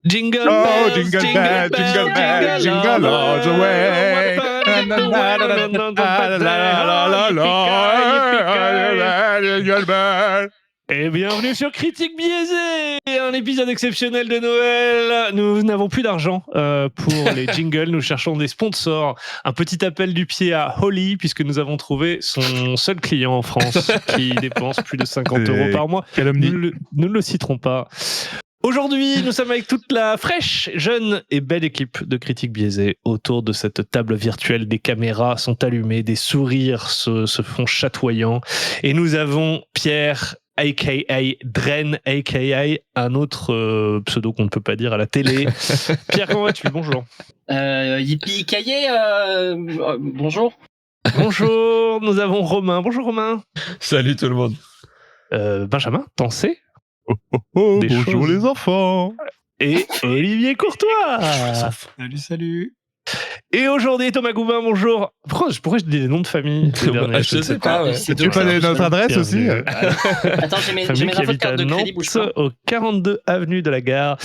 Jingle Oh, bells, jingle bells, jingle bells, jingle all the way. Jingle bells. Et bienvenue sur Critique Biaisée, un épisode exceptionnel de Noël. Nous n'avons plus d'argent pour les jingles, nous cherchons des sponsors. Un petit appel du pied à Holly, puisque nous avons trouvé son seul client en France qui dépense plus de 50 € par mois. Nous ne le citerons pas. Aujourd'hui, nous sommes avec toute la fraîche, jeune et belle équipe de Critique Biaisée autour de cette table virtuelle. Des caméras sont allumées, des sourires se font chatoyants. Et nous avon Pierre, a.k.a. Dren, a.k.a. un autre pseudo qu'on ne peut pas dire à la télé. Pierre, comment vas-tu ? Bonjour. Yippee Caillé, bonjour. Bonjour, nous avons Romain. Bonjour Romain. Salut tout le monde. Benjamin, t'en sais ? Bonjour les enfants. Et Olivier Courtois. Salut. Et aujourd'hui, Thomas Goubin, bonjour. Pourquoi je dis les noms de famille Je sais pas. Ouais. Tu connais notre adresse aussi Attends, j'ai mes infos de carte de crédit, bouge pas. Au 42 avenue de la Gare.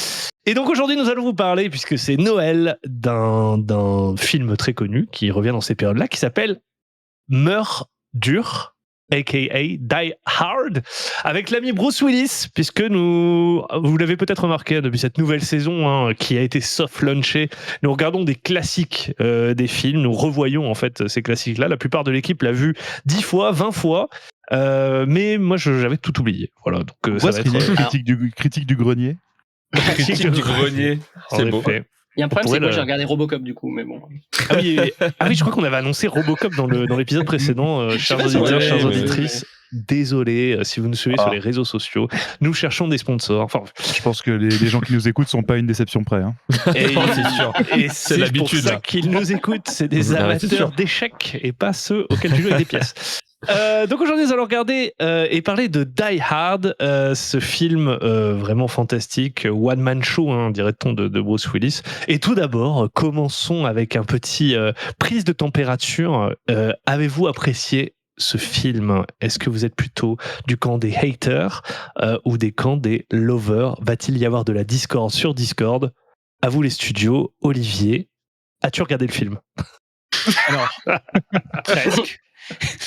Et donc aujourd'hui, nous allons vous parler, puisque c'est Noël, d'un film très connu qui revient dans ces périodes-là, qui s'appelle Meurs dur, a.k.a. Die Hard, avec l'ami Bruce Willis, puisque vous l'avez peut-être remarqué depuis cette nouvelle saison qui a été soft-launchée, nous regardons des classiques des films, nous revoyons en fait ces classiques-là. La plupart de l'équipe l'a vu 10 fois, 20 fois, mais moi j'avais tout oublié. Voilà, donc ça va être... critique du grenier. Critique du grenier, c'est beau. Il y a un problème, c'est que moi j'ai regardé Robocop du coup, mais bon. Ah oui, je crois qu'on avait annoncé Robocop dans l'épisode précédent, chers auditeurs, chères auditrices. Désolé si vous nous suivez sur les réseaux sociaux. Nous cherchons des sponsors. Enfin, je pense que les gens qui nous écoutent sont pas une déception près. Hein. Et c'est sûr. Et c'est l'habitude. pour ça qu'ils nous écoutent. C'est des amateurs d'échecs et pas ceux auxquels tu joues avec des pièces. Donc aujourd'hui nous allons regarder et parler de Die Hard, ce film vraiment fantastique, one man show dirait-on de Bruce Willis. Et tout d'abord, commençons avec un petit prise de température. Avez-vous apprécié ce film ? Est-ce que vous êtes plutôt du camp des haters ou des camps des lovers ? Va-t-il y avoir de la discorde sur Discord ? À vous les studios. Olivier, as-tu regardé le film ? Alors, presque.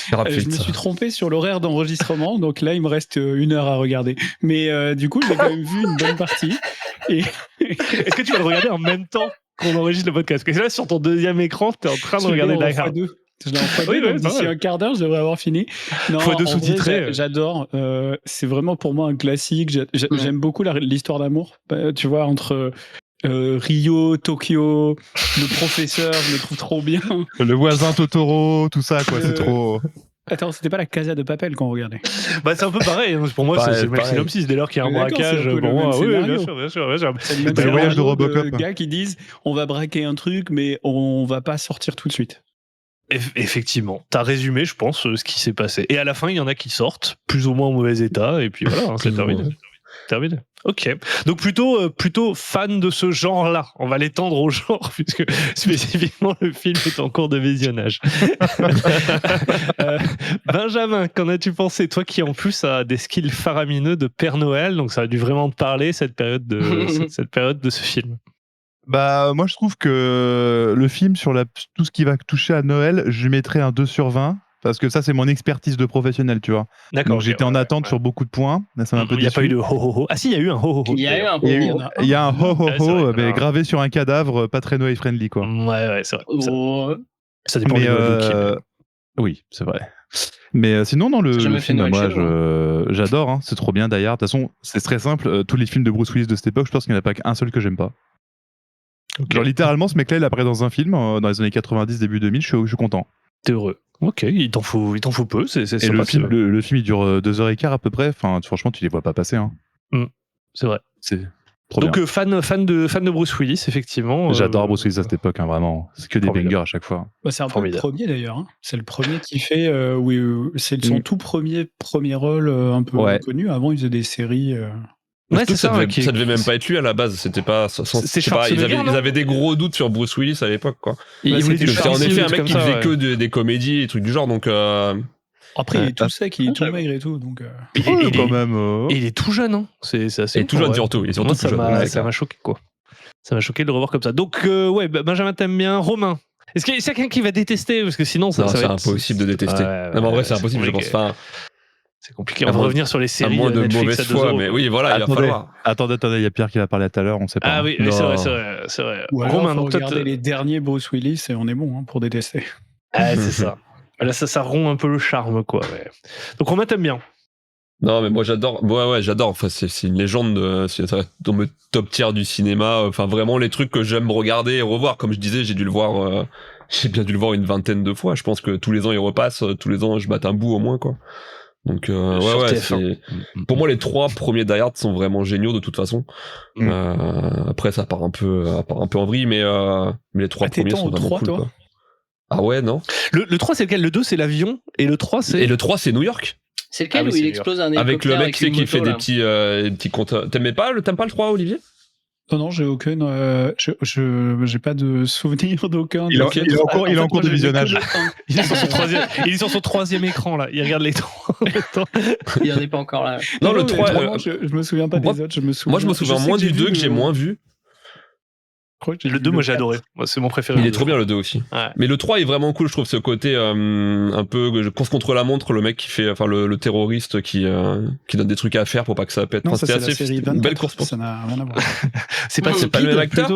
Je me suis trompé sur l'horaire d'enregistrement, donc là il me reste 1 heure à regarder. Mais du coup j'ai quand même vu une bonne partie. Et... Est-ce que tu vas le regarder en même temps qu'on enregistre le podcast ? Parce que là sur ton deuxième écran, tu es en train de regarder Die Hard. Je l'ai en x2, donc d'ici un quart d'heure, je devrais avoir fini. Non, x2 sous-titré. J'adore. C'est vraiment pour moi un classique. J'aime beaucoup l'histoire d'amour. Tu vois, entre Rio, Tokyo, le professeur, je le trouve trop bien. Le voisin Totoro, tout ça, quoi. C'est trop... Attends, c'était pas la Casa de Papel qu'on regardait ? Bah, c'est un peu pareil. Pour moi, c'est le même synopsis. Dès lors qu'il y a un braquage, pour moi, oui, bien sûr. C'est le même voyage de Robocop. Gars qui disent on va braquer un truc, mais on va pas sortir tout de suite. Effectivement, t'as résumé, je pense, ce qui s'est passé. Et à la fin, il y en a qui sortent, plus ou moins en mauvais état, et puis voilà, c'est terminé. Ok. Donc plutôt fan de ce genre-là. On va l'étendre au genre, puisque spécifiquement le film est en cours de visionnage. Benjamin, qu'en as-tu pensé ? Toi qui en plus a des skills faramineux de Père Noël, donc ça a dû vraiment te parler cette période de ce film. Bah, moi, je trouve que le film, sur tout ce qui va toucher à Noël, je lui mettrais un 2 sur 20, parce que ça, c'est mon expertise de professionnel, tu vois. D'accord. Donc, j'étais en attente sur beaucoup de points. Là, ça m'a un peu déçu. Il n'y a pas eu de ho-ho-ho. Ah si, il y a eu un ho-ho-ho. Il y a eu un ho-ho-ho. Il y a un ho-ho-ho, mais gravé sur un cadavre, pas très Noël-friendly, quoi. Ouais, c'est vrai. Ça dépend du Noël. Oui, c'est vrai. Mais sinon, dans le film, moi, j'adore. C'est trop bien, Die Hard. De toute façon, c'est très simple. Tous les films de Bruce Willis de cette époque, je pense qu'il n'y en a pas qu'un seul que j'aime pas. Okay. Genre littéralement ce mec-là il apparaît dans un film dans les années 90 début 2000, je suis content. T'es heureux. Ok, il t'en faut peu, c'est et le film il dure 2h15 à peu près, enfin franchement tu les vois pas passer c'est vrai. C'est trop donc bien. fan de Bruce Willis effectivement. J'adore Bruce Willis à cette époque vraiment, c'est que des bangers à chaque fois. Bah, c'est un peu le premier d'ailleurs, c'est le premier qui fait c'est son tout premier rôle un peu connu. Avant il faisait des séries Ouais, ça devait même pas être lui à la base, c'était pas. Ils avaient des gros doutes sur Bruce Willis à l'époque, quoi. C'était en effet un mec qui faisait que des comédies et trucs du genre, donc. Après, il est tout sec, il est tout maigre et tout, donc. Quand même. Et il est tout jeune, hein. C'est assez. Et tout jeune surtout. Moi, ça m'a choqué, quoi. Ça m'a choqué de le revoir comme ça. Donc, ouais, Benjamin t'aime bien. Romain, est-ce qu'il y a quelqu'un qui va détester? Parce que sinon, ça c'est va être... impossible de détester. Non, mais en vrai, c'est impossible, je pense. Enfin, c'est compliqué. On va revenir sur les séries. À moins de mauvaise foi, mais oui, voilà, il va falloir. Attendez, il y a Pierre qui va parler tout à l'heure, on sait pas. Ah oui, c'est vrai. Ou alors, Romain, donc regarder les derniers Bruce Willis et on est bon pour détester. Ah, c'est ça. Là, ça rompt un peu le charme, quoi. Ouais. Donc, Romain t'aime bien. Non, mais moi j'adore. Ouais, j'adore. Enfin, c'est une légende. C'est dans le top tier du cinéma. Enfin, vraiment les trucs que j'aime regarder et revoir. Comme je disais, j'ai bien dû le voir une vingtaine de fois. Je pense que tous les ans il repasse. Tous les ans je batte un bout au moins, quoi. Donc pour moi les 3 premiers Die Hard sont vraiment géniaux de toute façon. Après ça part un peu en vrille, mais les 3 premiers sont vraiment 3, cool, toi quoi. Ah ouais, non. Le 3 c'est lequel? Le 2 c'est l'avion et le 3 c'est... Et le 3 c'est New York. C'est lequel où il explose un hélicoptère avec le mec qui fait des petits comptes. T'aimes pas le 3, Olivier? Non, j'ai aucune. J'ai pas de souvenir d'aucun. Il est en cours de visionnage. Il est sur son 3e écran là. Il regarde l'écran. Il en est pas encore là. Non, le 3. Je me souviens pas des autres. Moi, je me souviens moins du 2 que j'ai moins vu. Le 2, moi j'ai adoré. C'est mon préféré. Il est trop bien le 2 aussi. Ouais. Mais le 3 est vraiment cool, je trouve, ce côté un peu course contre la montre, le mec qui fait, enfin le terroriste qui donne des trucs à faire pour pas que ça pète. Non, c'était assez une belle course pour ça. N'a rien à voir. c'est pas le même acteur.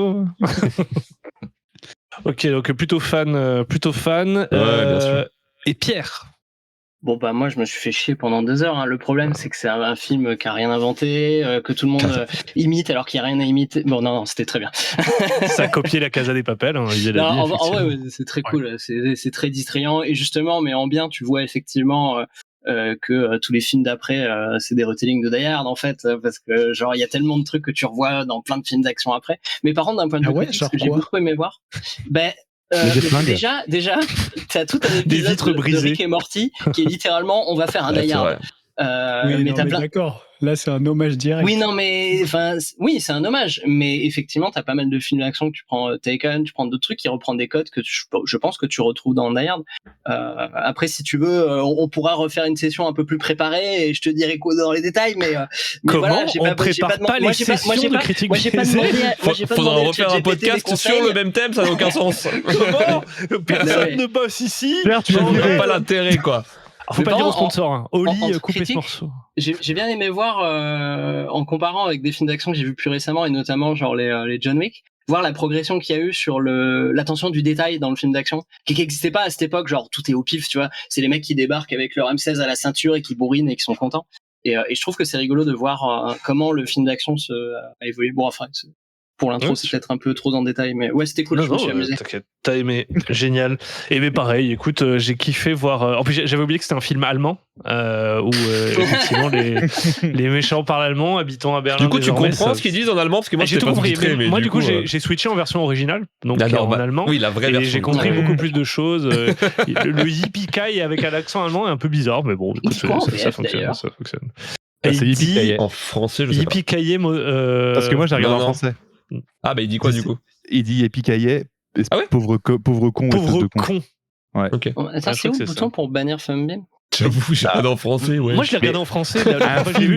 Ok, donc plutôt fan. Ouais, bien sûr. Et Pierre. Bon bah moi je me suis fait chier pendant 2 heures. Le problème c'est que c'est un film qui a rien inventé, que tout le monde imite alors qu'il y a rien à imiter. Bon non c'était très bien. Ça a copié la Casa des Papel. Hein, en vrai c'est très cool, c'est très distrayant et justement mais en bien tu vois effectivement que tous les films d'après c'est des retellings de Die Hard en fait parce que genre il y a tellement de trucs que tu revois dans plein de films d'action après. Mais par contre d'un point de vue critique, ce que j'ai beaucoup aimé voir, déjà, t'as tout un épisode de Rick et Morty qui est littéralement on va faire un Die Hard. D'accord. Là, c'est un hommage direct. Oui, non, mais oui, c'est un hommage. Mais effectivement, t'as pas mal de films d'action que tu prends Taken, tu prends d'autres trucs qui reprennent des codes que je pense que tu retrouves dans Die Hard. Après, si tu veux, on pourra refaire une session un peu plus préparée et je te dirai quoi dans les détails. Mais comment voilà, on prépare pas les sessions de critique biaisée? Faudra refaire un podcast sur le même thème, ça n'a aucun sens. Comment? Personne ne bosse ici. Tu n'as pas l'intérêt, quoi. Faut pas dire au sponsor, Oli, coupez ce morceau. J'ai bien aimé voir, en comparant avec des films d'action que j'ai vus plus récemment, et notamment genre les John Wick, voir la progression qu'il y a eu sur l'attention du détail dans le film d'action, qui n'existait pas à cette époque, genre tout est au pif, tu vois. C'est les mecs qui débarquent avec leur M16 à la ceinture et qui bourrinent et qui sont contents. Et je trouve que c'est rigolo de voir comment le film d'action a évolué. Bon, enfin, pour l'intro, c'est peut-être un peu trop dans le détail, mais ouais, c'était cool, je me suis amusé. T'inquiète, t'as aimé, génial. Et mais pareil, écoute, j'ai kiffé voir... en plus, j'avais oublié que c'était un film allemand, où effectivement les méchants parlent allemand, habitant à Berlin. Du coup, tu comprends ce qu'ils disent en allemand, parce que moi, j'ai tout compris. Moi, du coup, j'ai switché en version originale, donc en allemand. Oui, la vraie version. Et j'ai compris beaucoup plus de choses. Le yippee-kai avec un accent allemand est un peu bizarre, mais bon, écoute, ça fonctionne. C'est yippee-kai en français, je sais pas. Yippee-kai, parce que moi, j'ai regardé en français. Ah bah il dit quoi du coup? Il dit Yippee-ki-yay, pauvre con. Pauvre con. Ouais. Okay. Attends, c'est où le bouton pour bannir Funbeam? J'avoue, j'ai regardé en français, ouais. Moi je l'ai regardé en français, la fois que j'ai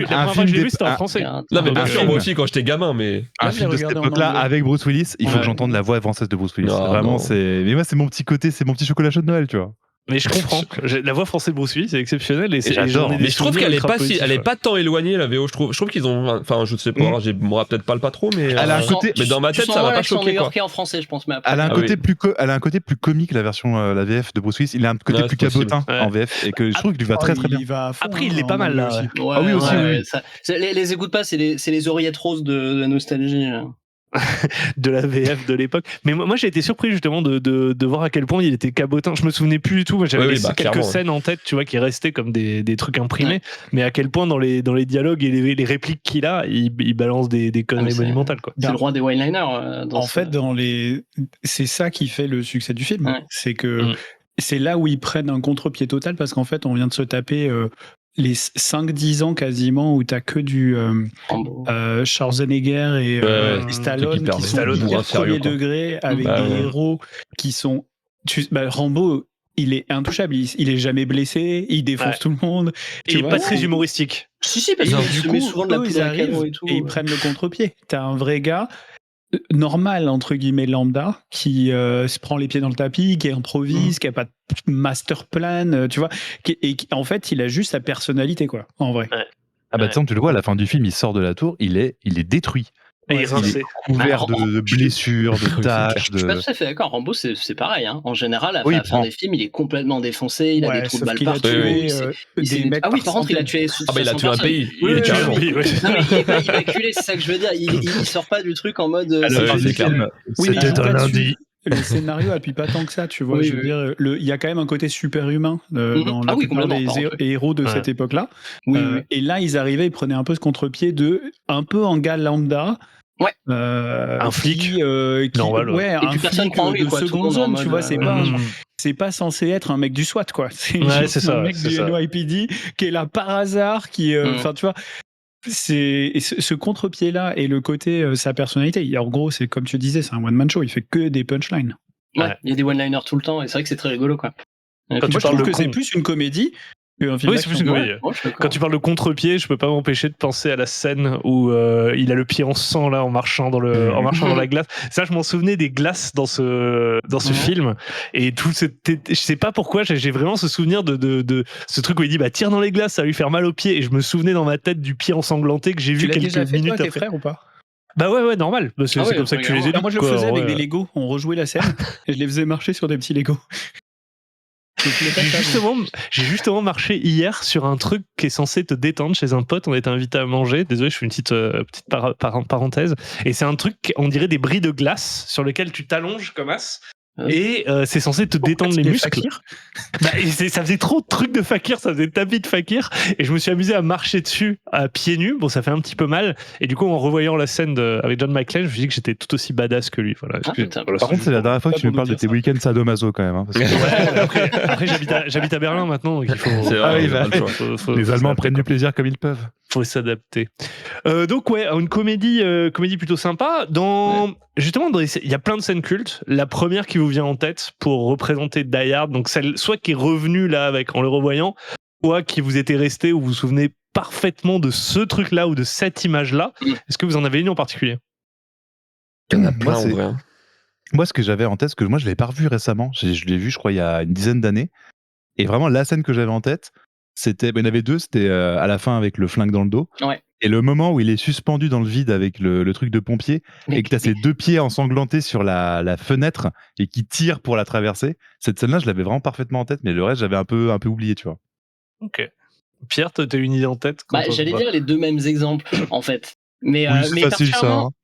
vu c'était en français. Non mais bien sûr, moi aussi quand j'étais gamin, mais... Un film de cette époque-là avec Bruce Willis, il faut que j'entende la voix française de Bruce Willis. Vraiment, mais moi c'est mon petit côté, c'est mon petit chocolat chaud de Noël, tu vois. Mais je comprends. La voix française de Bruce Willis, c'est exceptionnel. Et j'adore. Mais je trouve qu'elle est pas tant éloignée, la VO. Je trouve qu'ils ont, enfin, je sais pas, moi peut-être pas le trop, mais elle a un côté, mais dans ma tête, ça m'a pas choqué, quoi. En français, je pense, mais après. Elle a un côté plus comique, la version, la VF de Bruce Willis. Il a un côté plus cabotin en VF, et que je trouve qu'il lui va très très bien. Après, il est pas mal là. Ah oui, aussi. Les écoute pas, c'est les oreillettes roses de la nostalgie. De la VF de l'époque. Mais moi j'ai été surpris justement de voir à quel point il était cabotin. Je me souvenais plus du tout. Moi, j'avais quelques scènes en tête, tu vois, qui restaient comme des trucs imprimés. Mais à quel point dans les dialogues et les répliques qu'il a, il balance des conneries monumentales, quoi. C'est le roi des one-liners. En fait, c'est ça qui fait le succès du film. Ouais. C'est que c'est là où ils prennent un contre-pied total, parce qu'en fait on vient de se taper les 5-10 ans quasiment où t'as que du Schwarzenegger et Stallone qui sont hyper premier degré, avec des héros qui sont... Rambo, il est intouchable, il est jamais blessé, il défonce tout le monde. Il est pas très humoristique. Si, parce que du coup, souvent de la ils arrivent et ils prennent le contre-pied. T'as un vrai gars, normal, entre guillemets, lambda, qui se prend les pieds dans le tapis, qui improvise, qui a pas de master plan, tu vois, en fait, il a juste sa personnalité, quoi, en vrai. Ouais. Ah bah tu le vois, à la fin du film, il sort de la tour, il est détruit. Et il est couvert de blessures, de taches. Je suis pas tout à fait d'accord. Rambo, c'est pareil. Hein. En général, à la fin des films, il est complètement défoncé, il a des trous de balles partout. Ah oui, par contre, il a tué. Il a tué un pays. Il est pas immaculé, c'est ça que je veux dire. Il sort pas du truc en mode. C'était un lundi. Le scénario appuie pas tant que ça, tu vois. Je veux dire, il y a quand même un côté super humain dans la plupart des héros de cette époque-là. Et là, ils arrivaient, ils prenaient un peu ce contre-pied de un peu en gars lambda. Ouais. Un flic. Normal. Ouais, un flic de seconde zone, tu vois. C'est pas censé être un mec du SWAT, quoi. C'est un mec du NYPD qui est là par hasard, enfin, tu vois. Ce contre-pied-là et le côté sa personnalité. En gros, c'est comme tu disais, c'est un one-man show. Il fait que des punchlines. Ouais, il y a des one-liners tout le temps et c'est vrai que c'est très rigolo, quoi. Moi, je trouve que c'est plus une comédie qu'un film. Oui, c'est plus une comédie. Quand tu parles de contre-pied, je peux pas m'empêcher de penser à la scène où il a le pied en sang là en marchant dans la glace. Ça, je m'en souvenais des glaces dans ce film et je sais pas pourquoi, j'ai vraiment ce souvenir de ce truc où il dit tire dans les glaces, ça va lui faire mal aux pieds, et je me souvenais dans ma tête du pied ensanglanté que j'ai vu quelques minutes après. Tes frères ou pas? Bah ouais, normal. C'est comme ça que tu les éduques. Moi, je le faisais avec des Legos. On rejouait la scène et je les faisais marcher sur des petits Legos. J'ai justement marché hier sur un truc qui est censé te détendre chez un pote. On était invité à manger. Désolé, je fais une petite parenthèse. Et c'est un truc, on dirait des bris de glace sur lesquels tu t'allonges comme as. Et c'est censé te détendre les muscles. Ça faisait trop de trucs de fakir, ça faisait tapis de fakir, et je me suis amusé à marcher dessus à pieds nus. Bon, ça fait un petit peu mal, et du coup, en revoyant la scène avec John McClane, je me suis dit que j'étais tout aussi badass que lui. Voilà. Par contre, c'est la dernière fois que tu me parles de tes week-ends sadomaso quand même. Hein, parce que... après j'habite à Berlin maintenant, donc il faut. Les Allemands prennent du plaisir comme ils peuvent. Faut s'adapter. Donc une comédie plutôt sympa. Justement, il y a plein de scènes cultes. La première qui vous vient en tête pour représenter Die Hard, donc celle soit qui est revenue là en le revoyant, soit qui vous était restée, où vous vous souvenez parfaitement de ce truc-là ou de cette image-là. Est-ce que vous en avez une en particulier? Il y en a plein en vrai. Moi, ce que j'avais en tête, parce que moi je l'ai pas revu récemment, je l'ai vu, je crois, il y a une dizaine d'années, et vraiment la scène que j'avais en tête, il y en avait deux, c'était à la fin avec le flingue dans le dos, et le moment où il est suspendu dans le vide avec le truc de pompier, et que tu as ses deux pieds ensanglantés sur la fenêtre et qui tire pour la traverser. Cette scène-là, je l'avais vraiment parfaitement en tête, mais le reste, j'avais un peu oublié, tu vois. Ok. Pierre, t'as une idée en tête? J'allais dire les deux mêmes exemples, en fait. Mais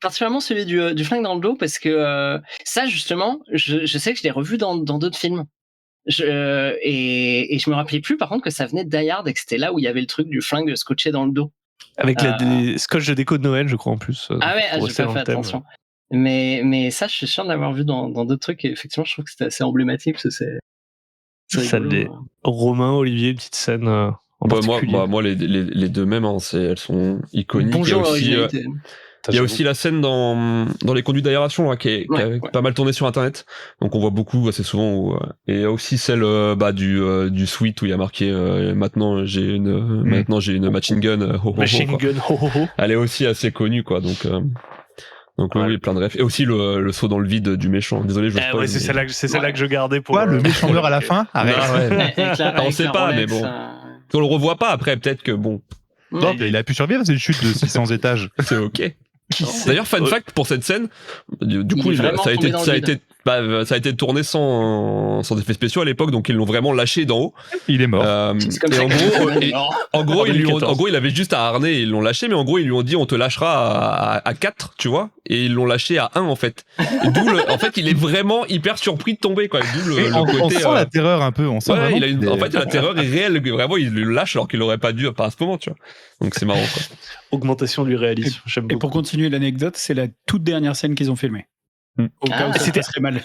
particulièrement celui du flingue dans le dos, parce que ça, justement, je sais que je l'ai revu dans d'autres films. Et je me rappelais plus, par contre, que ça venait de Die Hard et que c'était là où il y avait le truc du flingue scotché dans le dos. Avec des scotch de déco de Noël, je crois, en plus. J'ai pas fait attention. Mais ça, je suis sûr de l'avoir vu dans d'autres trucs, et effectivement, je trouve que c'était assez emblématique, parce que c'est rigolo. Romain, Olivier, une petite scène en particulier. Moi, les deux mêmes, elles sont iconiques. Bonjour, il y a aussi la scène dans les conduits d'aération qui a pas mal tourné sur internet, donc on voit beaucoup assez souvent, et il y a aussi celle du suite où il y a marqué maintenant j'ai une machine gun, elle est aussi assez connue, quoi, donc oui, plein de refs, et aussi le saut dans le vide du méchant. Désolé, je spoil. C'est celle-là que je gardais pour le méchant meurt à la fin. On sait pas, mais bon, on le revoit pas après, peut-être que bon. Non, il a pu survivre, c'est une chute de 600 étages. C'est ok. D'ailleurs, fun fact pour cette scène, du coup, ça a été tourné sans effets spéciaux à l'époque, donc ils l'ont vraiment lâché d'en haut. Il est mort. En gros, il avait juste à harner et ils l'ont lâché, mais en gros, ils lui ont dit on te lâchera à 4, tu vois, et ils l'ont lâché à 1 en fait. En fait, il est vraiment hyper surpris de tomber, quoi. On sent la terreur un peu, on sent vraiment. En fait, la terreur est réelle, vraiment, il le lâche alors qu'il aurait pas dû, pas à ce moment, tu vois. Donc c'est marrant, quoi. Augmentation du réalisme. Et pour continuer l'anecdote, c'est la toute dernière scène qu'ils ont filmée. Au cas où ça passerait mal.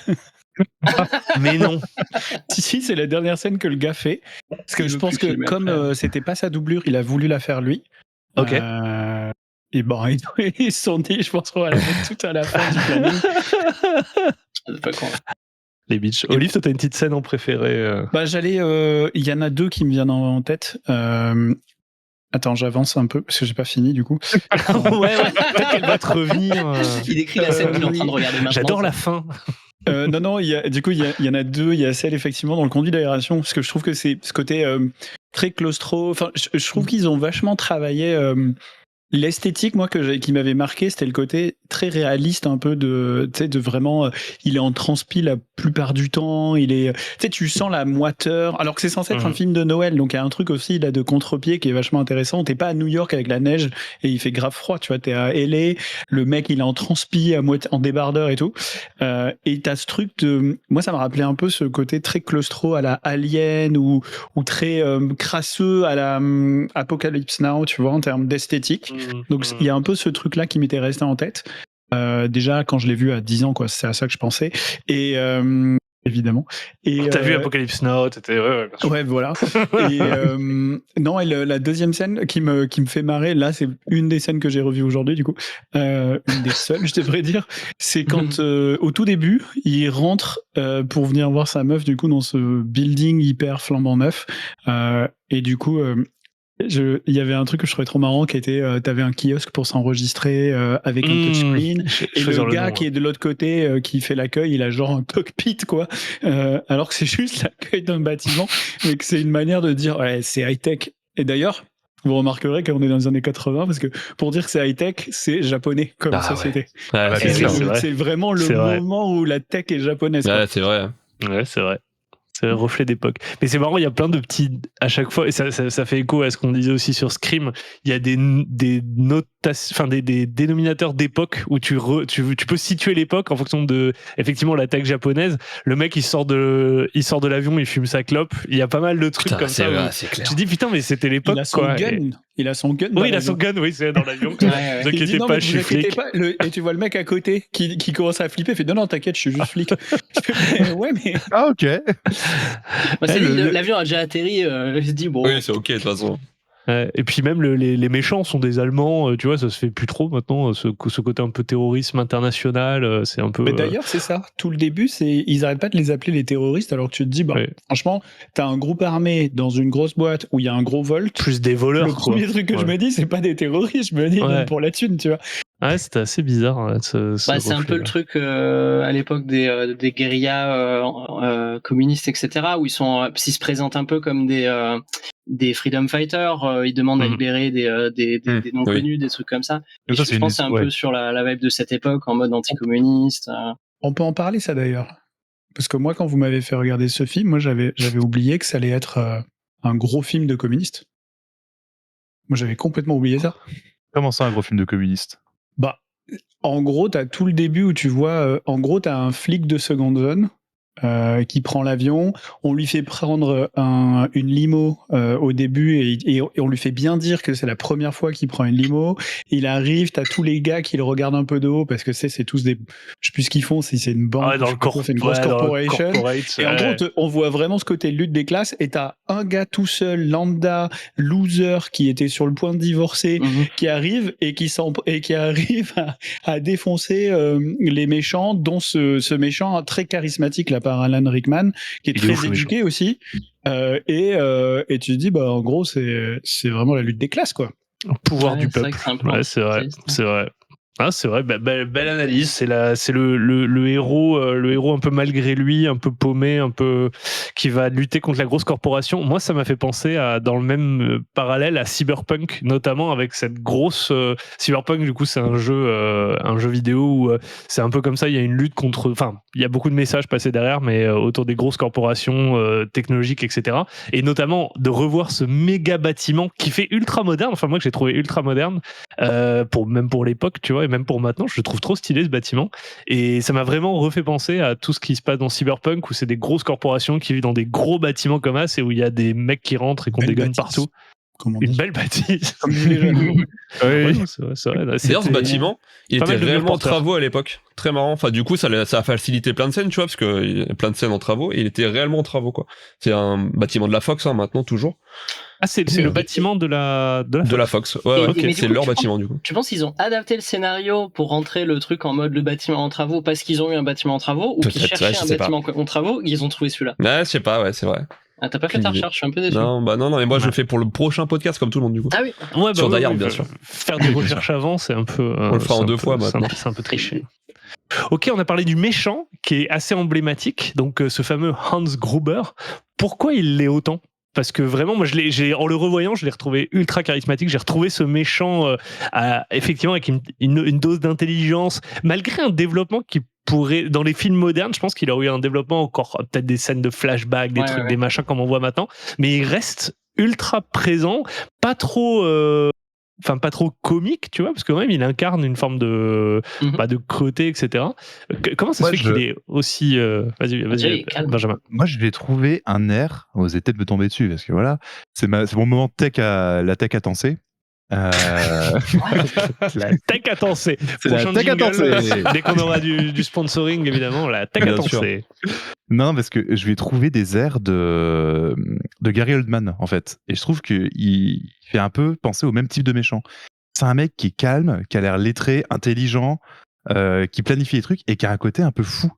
Mais non. Si, c'est la dernière scène que le gars fait. Parce que je pense que comme c'était pas sa doublure, il a voulu la faire lui. Ok. Et bon, ils se sont dit, je pense qu'on va la mettre tout à la fin du planning. C'est pas con. Les bitches. Olive, toi, t'as une petite scène en préféré il y en a deux qui me viennent en tête. Attends, j'avance un peu parce que j'ai pas fini du coup. ouais, peut-être qu'elle va te revenir. Il décrit la scène qu'il est en train de regarder maintenant. J'adore la fin. Non, il y en a deux. Il y a celle effectivement dans le conduit d'aération, parce que je trouve que c'est ce côté très claustro. Enfin, je trouve qu'ils ont vachement travaillé l'esthétique, moi, qui m'avait marqué, c'était le côté très réaliste, un peu de vraiment, il est en transpi la plupart du temps, tu sens la moiteur, alors que c'est censé être un film de Noël, donc il y a un truc aussi là de contre-pied qui est vachement intéressant. T'es pas à New York avec la neige et il fait grave froid, tu vois, t'es à LA, le mec il est en transpi, en débardeur et tout, et t'as ce truc de, moi ça m'a rappelé un peu ce côté très claustro à la Alien ou très crasseux à la Apocalypse Now, tu vois, en termes d'esthétique. Donc il y a un peu ce truc là qui m'était resté en tête déjà quand je l'ai vu à 10 ans, quoi, c'est à ça que je pensais, et évidemment. Et t'as vu Apocalypse Now, t'étais ouais, voilà. Et non, et la deuxième scène qui me fait marrer, là c'est une des scènes que j'ai revues aujourd'hui du coup, une des seules je devrais dire, c'est quand au tout début il rentre pour venir voir sa meuf du coup dans ce building hyper flambant neuf, et du coup il y avait un truc que je trouvais trop marrant qui était t'avais un kiosque pour s'enregistrer avec un touchscreen, et le gars qui est de l'autre côté qui fait l'accueil, il a genre un cockpit quoi, alors que c'est juste l'accueil d'un bâtiment, mais que c'est une manière de dire ouais, c'est high-tech. Et d'ailleurs vous remarquerez qu'on est dans les années 80 parce que pour dire que c'est high-tech, c'est japonais comme société. Ouais, c'est vraiment le moment où la tech est japonaise. Ouais, c'est vrai. Ouais, c'est vrai. C'est un reflet d'époque. Mais c'est marrant, il y a plein de petits... À chaque fois, et ça fait écho à ce qu'on disait aussi sur Scream, il y a des dénominateurs d'époque où tu peux situer l'époque en fonction de, effectivement, la tech japonaise. Le mec, il sort de l'avion, il fume sa clope. Il y a pas mal de trucs comme ça. C'est clair. Tu dis, putain, mais c'était l'époque, quoi. Il a son gun. Oui, il a son gun, oui, c'est dans l'avion. Ne vous inquiétez pas, je suis flic. Et tu vois le mec à côté qui commence à flipper, il fait non, t'inquiète, je suis juste flic. Ouais, mais. Ah, ok. L'avion a déjà atterri, je dis bon. Oui, c'est ok, de toute façon. Et puis même les méchants sont des Allemands, tu vois, ça se fait plus trop maintenant, ce côté un peu terrorisme international, c'est un peu... Mais d'ailleurs, c'est ça, tout le début, ils arrêtent pas de les appeler les terroristes, alors que tu te dis, franchement, t'as un groupe armé dans une grosse boîte où il y a un gros volt, plus des voleurs, le premier truc que je me dis, c'est pas des terroristes, je me dis pour la thune, tu vois. Ouais, c'était assez bizarre. Hein, c'est un peu le truc à l'époque des guérillas communistes, etc., où ils se présentent un peu comme des freedom fighters, ils demandent à libérer des non-connus, des trucs comme ça. Et je pense que c'est un peu sur la vibe de cette époque, en mode anticommuniste. On peut en parler, ça, d'ailleurs. Parce que moi, quand vous m'avez fait regarder ce film, moi, j'avais oublié que ça allait être un gros film de communistes. Moi, j'avais complètement oublié ça. Comment ça, un gros film de communistes ? Bah, en gros, t'as tout le début où tu vois, en gros, t'as un flic de seconde zone qui prend l'avion, on lui fait prendre une limo au début et on lui fait bien dire que c'est la première fois qu'il prend une limo. Il arrive, t'as tous les gars qui le regardent un peu de haut parce que c'est tous des, je sais plus ce qu'ils font, si c'est une banque, c'est une grosse corporation. Et en gros, on voit vraiment ce côté lutte des classes, et t'as un gars tout seul, lambda, loser, qui était sur le point de divorcer, qui arrive et qui arrive à défoncer les méchants, dont ce méchant très charismatique là par Alan Rickman, qui est très éduqué aussi, et tu te dis en gros c'est vraiment la lutte des classes, quoi. Pouvoir du peuple. C'est vrai. Ah, c'est vrai, belle analyse. C'est le héros un peu malgré lui, un peu paumé, un peu qui va lutter contre la grosse corporation. Moi, ça m'a fait penser dans le même parallèle à Cyberpunk, notamment avec cette grosse Cyberpunk. Du coup, c'est un jeu vidéo où c'est un peu comme ça. Il y a une lutte contre. Enfin, il y a beaucoup de messages passés derrière, mais autour des grosses corporations technologiques, etc. Et notamment de revoir ce méga bâtiment qui fait ultra moderne. Enfin, moi, que j'ai trouvé ultra moderne même pour l'époque, tu vois. Et même pour maintenant, je le trouve trop stylé ce bâtiment, et ça m'a vraiment refait penser à tout ce qui se passe dans Cyberpunk, où c'est des grosses corporations qui vivent dans des gros bâtiments comme ça, et où il y a des mecs qui rentrent et qui ont des guns partout. Une belle bâtisse. Comme les jeunes. Oui, c'est vrai. D'ailleurs, ce bâtiment, il était réellement en travaux à l'époque. Très marrant. Enfin, du coup, ça a facilité plein de scènes, tu vois, parce qu'il y a plein de scènes en travaux, et il était réellement en travaux, quoi. C'est un bâtiment de la Fox, maintenant, toujours. Ah, c'est le bâtiment de la Fox. Ouais, c'est leur bâtiment, du coup. Tu penses qu'ils ont adapté le scénario pour rentrer le truc en mode le bâtiment en travaux parce qu'ils ont eu un bâtiment en travaux, ou qu'ils cherchaient un bâtiment en travaux, ils ont trouvé celui-là? Ouais, je sais pas, ouais, c'est vrai. Ah, t'as pas fait ta recherche, je suis un peu déçu. Non, et moi je le fais pour le prochain podcast comme tout le monde du coup. Ah oui. Sur Die Hard, bien sûr. Faire des recherches avant, c'est un peu. On le fera en 2 fois maintenant. C'est un peu triché. Ok, on a parlé du méchant qui est assez emblématique, donc ce fameux Hans Gruber. Pourquoi il l'est autant ? Parce que vraiment, moi, en le revoyant, je l'ai retrouvé ultra charismatique. J'ai retrouvé ce méchant, effectivement, avec une dose d'intelligence, malgré un développement qui pourrait, dans les films modernes, je pense qu'il aurait eu un développement encore, peut-être des scènes de flashback, des trucs, des machins comme on voit maintenant, mais il reste ultra présent, pas trop comique, tu vois, parce que quand même il incarne une forme de de cruauté, etc. Comment ça se fait qu'il est aussi vas-y Benjamin. Moi je vais trouver un air, vous allez peut-être me tomber dessus parce que voilà, c'est mon moment la tech à danser. La tech à danser. C'est la tech à danser. Dès qu'on aura du sponsoring, évidemment, la tech à danser. Non, parce que je vais trouver des airs de Gary Oldman, en fait. Et je trouve qu'il fait un peu penser au même type de méchant. C'est un mec qui est calme, qui a l'air lettré, intelligent, qui planifie les trucs et qui a un côté un peu fou.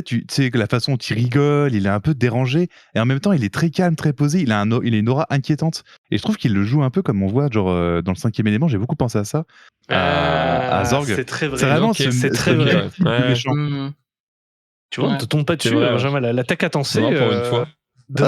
Tu sais, la façon dont il rigole, il est un peu dérangé, et en même temps, il est très calme, très posé, il a une aura inquiétante. Et je trouve qu'il le joue un peu comme on voit genre, dans le 5e élément, j'ai beaucoup pensé à ça, à Zorg. C'est très vrai. C'est vraiment c'est très vrai. Méchant. Tu vois, on ne te tombe pas dessus, Benjamin, l'attaque à danser. Pour une fois.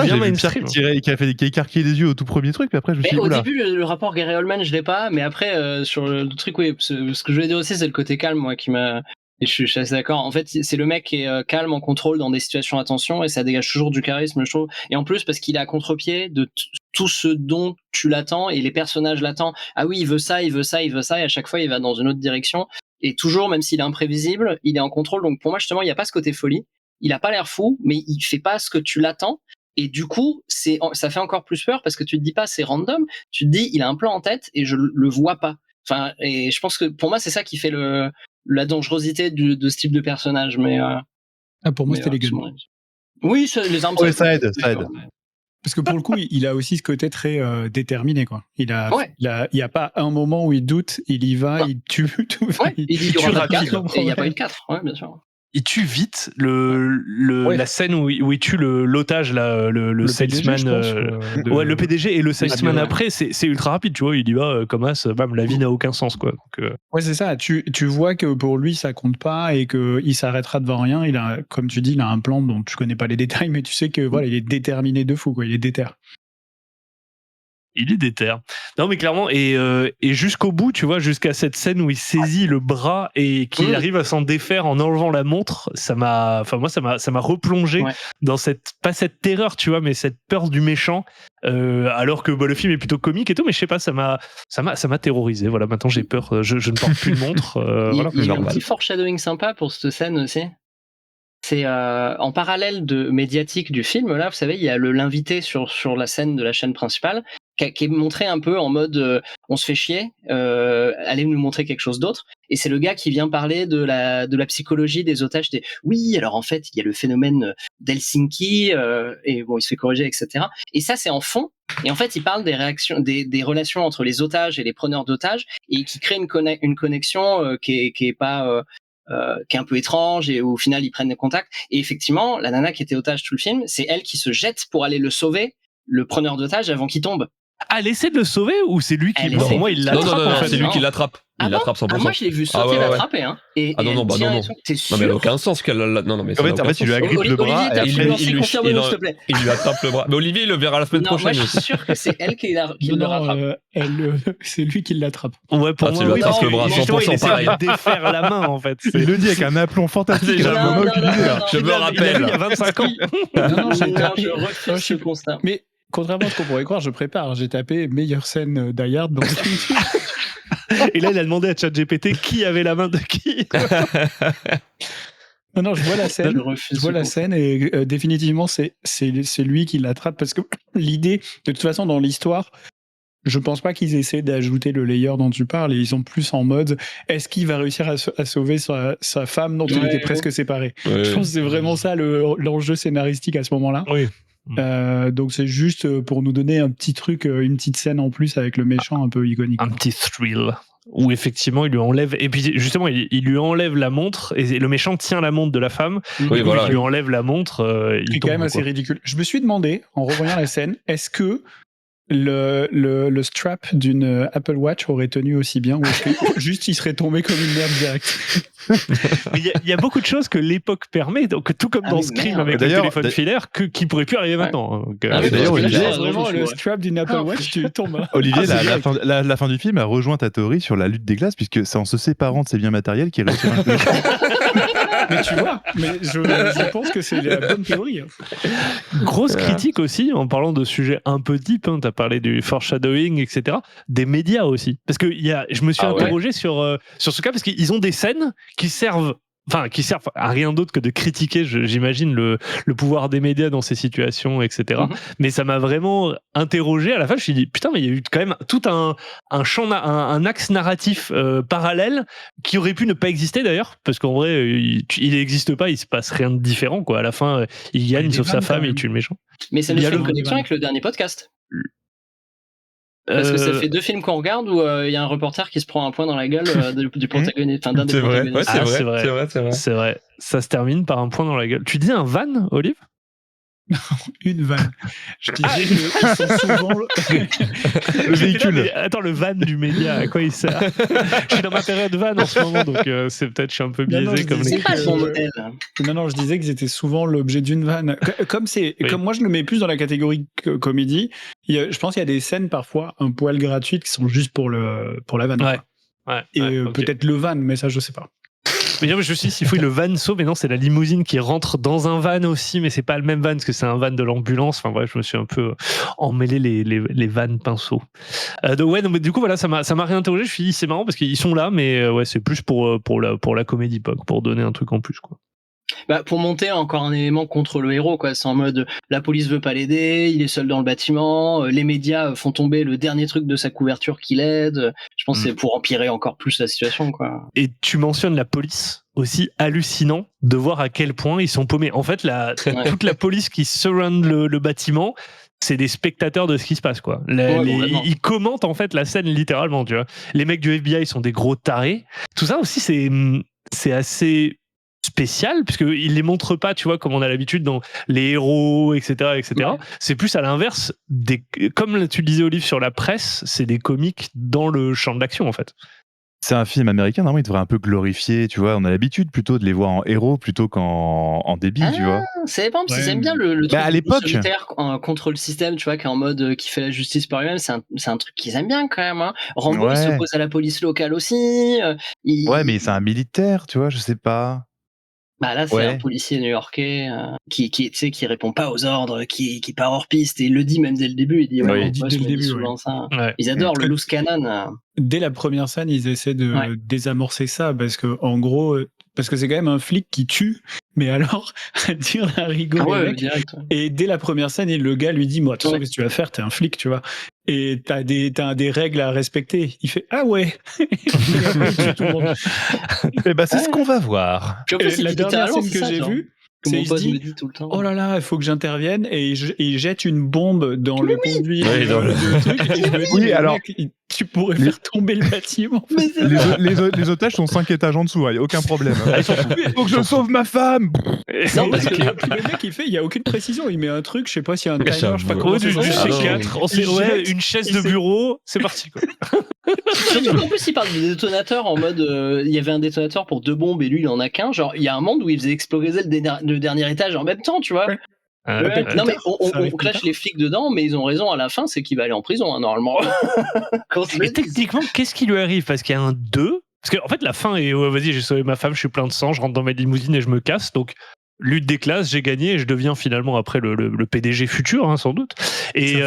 J'ai vu Pierre qui a écarquillé les yeux au tout premier truc, puis après je me suis dit, au début, le rapport Gary Oldman, je l'ai pas, mais après, sur le truc, oui, ce que je voulais dire aussi, c'est le côté calme, moi, qui m'a... Et je suis assez d'accord. En fait, c'est le mec qui est calme, en contrôle dans des situations à tension, et ça dégage toujours du charisme, je trouve. Et en plus, parce qu'il est à contre-pied de tout ce dont tu l'attends, et les personnages l'attendent. Ah oui, il veut ça, il veut ça, il veut ça, et à chaque fois, il va dans une autre direction. Et toujours, même s'il est imprévisible, il est en contrôle. Donc pour moi, justement, il n'y a pas ce côté folie. Il a pas l'air fou, mais il fait pas ce que tu l'attends. Et du coup, ça fait encore plus peur parce que tu te dis pas c'est random. Tu te dis il a un plan en tête et je le vois pas. Enfin, et je pense que pour moi, c'est ça qui fait la dangerosité de ce type de personnage. Mais pour moi, c'était les guns. Oui, les armes. Ça aide. Parce que pour le coup, il a aussi ce côté très déterminé, quoi. Il y a pas un moment où il doute, il y va, il tue tout. Ouais, il dit qu'il y aura 4, et il n'y a pas eu de 4. Ouais, bien sûr. Il tue vite la scène où il tue l'otage, le salesman, le PDG et le salesman après, c'est ultra rapide, tu vois. Il dit comme ça, la vie n'a aucun sens, quoi. Donc, ouais, c'est ça. Tu vois que pour lui ça compte pas et qu'il s'arrêtera devant rien. Il a, comme tu dis, il a un plan dont tu connais pas les détails, mais tu sais que voilà, il est déterminé de fou, quoi. Il est déter. Il est déter. Non, mais clairement, et jusqu'au bout, tu vois, jusqu'à cette scène où il saisit le bras et qu'il arrive à s'en défaire en enlevant la montre, ça m'a replongé dans pas cette terreur, tu vois, mais cette peur du méchant, alors que le film est plutôt comique et tout, mais je sais pas, ça m'a terrorisé. Voilà, maintenant j'ai peur, je ne porte plus de montre. Il y a un petit foreshadowing sympa pour cette scène aussi. C'est en parallèle médiatique du film, là, vous savez, il y a l'invité sur la scène de la chaîne principale qui est montré un peu en mode on se fait chier, allez nous montrer quelque chose d'autre. Et c'est le gars qui vient parler de la psychologie des otages. Oui, alors en fait, il y a le phénomène d'Helsinki, et bon, il se fait corriger, etc. Et ça, c'est en fond. Et en fait, il parle des réactions, des relations entre les otages et les preneurs d'otages, et qui crée une connexion qui est pas... qui est un peu étrange et où au final ils prennent des contacts. Et effectivement, la nana qui était otage tout le film, c'est elle qui se jette pour aller le sauver, le preneur d'otage, avant qu'il tombe. Ah, elle essaie de le sauver ou c'est lui qui... Pour moi, il l'attrape. Non, c'est lui qui l'attrape. Il l'attrape 100%. Moi, je l'ai vu sauter, l'attraper. Hein. Non. T'es sûr? Non, mais elle a aucun sens qu'elle... Non, mais en fait, il lui agrippe le bras et il lui attrape le bras. Mais Olivier, il le verra la semaine prochaine. Moi, je suis sûr que c'est elle qui le rattrape. C'est lui qui l'attrape. Ouais, pour moi, il lui attrape le bras 100% pareil. Il défaire la main, en fait. Il le dit avec un aplomb fantastique. Je me rappelle. Il y a 25 ans. Non, je refuse ce constat. Mais contrairement à ce qu'on pourrait croire, je prépare. J'ai tapé meilleure scène Die Hard dans YouTube. Et là, il a demandé à ChatGPT qui avait la main de qui. Non, je vois la scène. Je vois la scène et définitivement, c'est lui qui l'attrape parce que l'idée, de toute façon, dans l'histoire, je pense pas qu'ils essaient d'ajouter le layer dont tu parles. Et ils sont plus en mode, est-ce qu'il va réussir à sauver sa femme dont il était presque séparé. Je pense que c'est vraiment ça l'enjeu scénaristique à ce moment-là. Oui. Donc c'est juste pour nous donner un petit truc, une petite scène en plus avec le méchant un peu iconique. Un petit thrill. où effectivement il lui enlève, et puis justement il lui enlève la montre et le méchant tient la montre de la femme. Oui, voilà. Il lui enlève la montre. C'est quand même assez ridicule. Je me suis demandé en revoyant la scène, est-ce que le strap d'une Apple Watch aurait tenu aussi bien ou est-ce que juste il serait tombé comme une merde direct? Il y a beaucoup de choses que l'époque permet, donc tout comme dans Scream avec le téléphone filaire, qui pourrait plus arriver maintenant. Donc, d'ailleurs, vraiment le strap d'une Apple Watch, tu tombes. Olivier, la fin du film a rejoint ta théorie sur la lutte des classes, puisque c'est en se séparant de ses biens matériels qu'il réussit à un Mais tu vois, je pense que c'est la bonne théorie. Grosse critique aussi, en parlant de sujets un peu deep, tu as parlé du foreshadowing, etc., des médias aussi. Parce que je me suis interrogé sur ce cas, parce qu'ils ont des scènes qui servent à rien d'autre que de critiquer, j'imagine, le pouvoir des médias dans ces situations, etc. Mais ça m'a vraiment interrogé. À la fin, je me suis dit, putain, mais il y a eu quand même tout un champ, un axe narratif parallèle qui aurait pu ne pas exister d'ailleurs, parce qu'en vrai, il n'existe pas, il se passe rien de différent, quoi. À la fin, il gagne, sauf sa femme, et il tue le méchant. Mais ça nous fait une connexion avec le dernier podcast. Parce que ça fait 2 films qu'on regarde où il y a un reporter qui se prend un point dans la gueule du protagoniste, d'un des protagonistes. C'est vrai. Ça se termine par un point dans la gueule. Tu dis un van, Olive? Une vanne. Je disais qu'ils sont souvent le véhicule. Attends, le van du média, à quoi il sert? Je suis dans ma période van en ce moment, donc c'est peut-être je suis un peu biaisé comme c'est pas le bon modèle. Non, je disais qu'ils étaient souvent l'objet d'une vanne. Comme moi je le mets plus dans la catégorie comédie. Je pense qu'il y a des scènes parfois un poil gratuites qui sont juste pour la vanne. Peut-être le van, mais ça je sais pas. Mais je me suis dit, s'il faut le van sauve, mais non, c'est la limousine qui rentre dans un van aussi, mais c'est pas le même van, parce que c'est un van de l'ambulance. Enfin bref, je me suis un peu emmêlé les vannes pinceaux. Donc mais du coup, voilà, ça m'a réinterrogé. Je me suis dit, c'est marrant, parce qu'ils sont là, mais c'est plus pour la comédie, pour donner un truc en plus, quoi. Pour monter encore un élément contre le héros, quoi. C'est en mode la police veut pas l'aider, il est seul dans le bâtiment, les médias font tomber le dernier truc de sa couverture qui l'aide. Je pense que c'est pour empirer encore plus la situation, quoi. Et tu mentionnes la police aussi, hallucinant de voir à quel point ils sont paumés. En fait, toute la police qui surround le bâtiment, c'est des spectateurs de ce qui se passe, quoi. Ils commentent en fait la scène littéralement, tu vois. Les mecs du FBI sont des gros tarés. Tout ça aussi, c'est assez spécial, puisqu'ils les montrent pas, tu vois, comme on a l'habitude dans les héros, etc. Ouais. C'est plus à l'inverse, comme tu le disais, Olive, sur la presse, c'est des comiques dans le champ de l'action, en fait. C'est un film américain, normalement, il devrait un peu glorifier, tu vois. On a l'habitude plutôt de les voir en héros plutôt qu'en débiles, tu vois. C'est bon, parce qu'ils aiment bien le truc à l'époque solitaire contre le système, tu vois, qui est en mode qui fait la justice par lui-même. C'est un truc qu'ils aiment bien quand même. Hein. Rambo, il s'oppose à la police locale aussi. Ouais, mais c'est un militaire, tu vois, je sais pas. Là, c'est un policier new-yorkais qui répond pas aux ordres, qui part hors piste, et il le dit même dès le début. Il dit, il dit dès le début. Ça. Ouais. Ils adorent le loose cannon. Dès la première scène, ils essaient de désamorcer ça, parce que en gros, parce que c'est quand même un flic qui tue, mais alors, à dire la rigoler. Direct. Et dès la première scène, le gars lui dit, moi, tu sais ce que tu vas faire, t'es un flic, tu vois. Et t'as des règles à respecter. Il fait, ah ouais. Tout le monde. Et c'est ce qu'on va voir. Puis en plus, la dernière scène que j'ai vue, c'est il se dit, tout le temps. oh là là, il faut que j'intervienne, et il jette une bombe dans le conduit du truc, et je me dis, alors, mec, tu pourrais faire tomber le bâtiment. Les otages sont 5 étages en dessous, il n'y a aucun problème. Il faut que je sauve ma femme. Non, parce que le mec, il n'y a aucune précision. Il met un truc, je sais pas s'il y a un timer, je sais pas comment c'est. Une chaise de bureau, c'est parti, quoi. Surtout qu'en plus, il parle de détonateur en mode il y avait un détonateur pour 2 bombes et lui, il en a qu'un. Genre, il y a un monde où il faisait exploser le dernier étage en même temps, tu vois. Non, mais on clash les flics dedans, mais ils ont raison à la fin, c'est qu'il va aller en prison, hein, normalement. Et techniquement, qu'est-ce qui lui arrive? Parce qu'il y a un 2. Parce qu'en fait, la fin est vas-y, j'ai sauvé ma femme, je suis plein de sang, je rentre dans ma limousine et je me casse. Donc, lutte des classes, j'ai gagné et je deviens finalement après le PDG futur, hein, sans doute. Et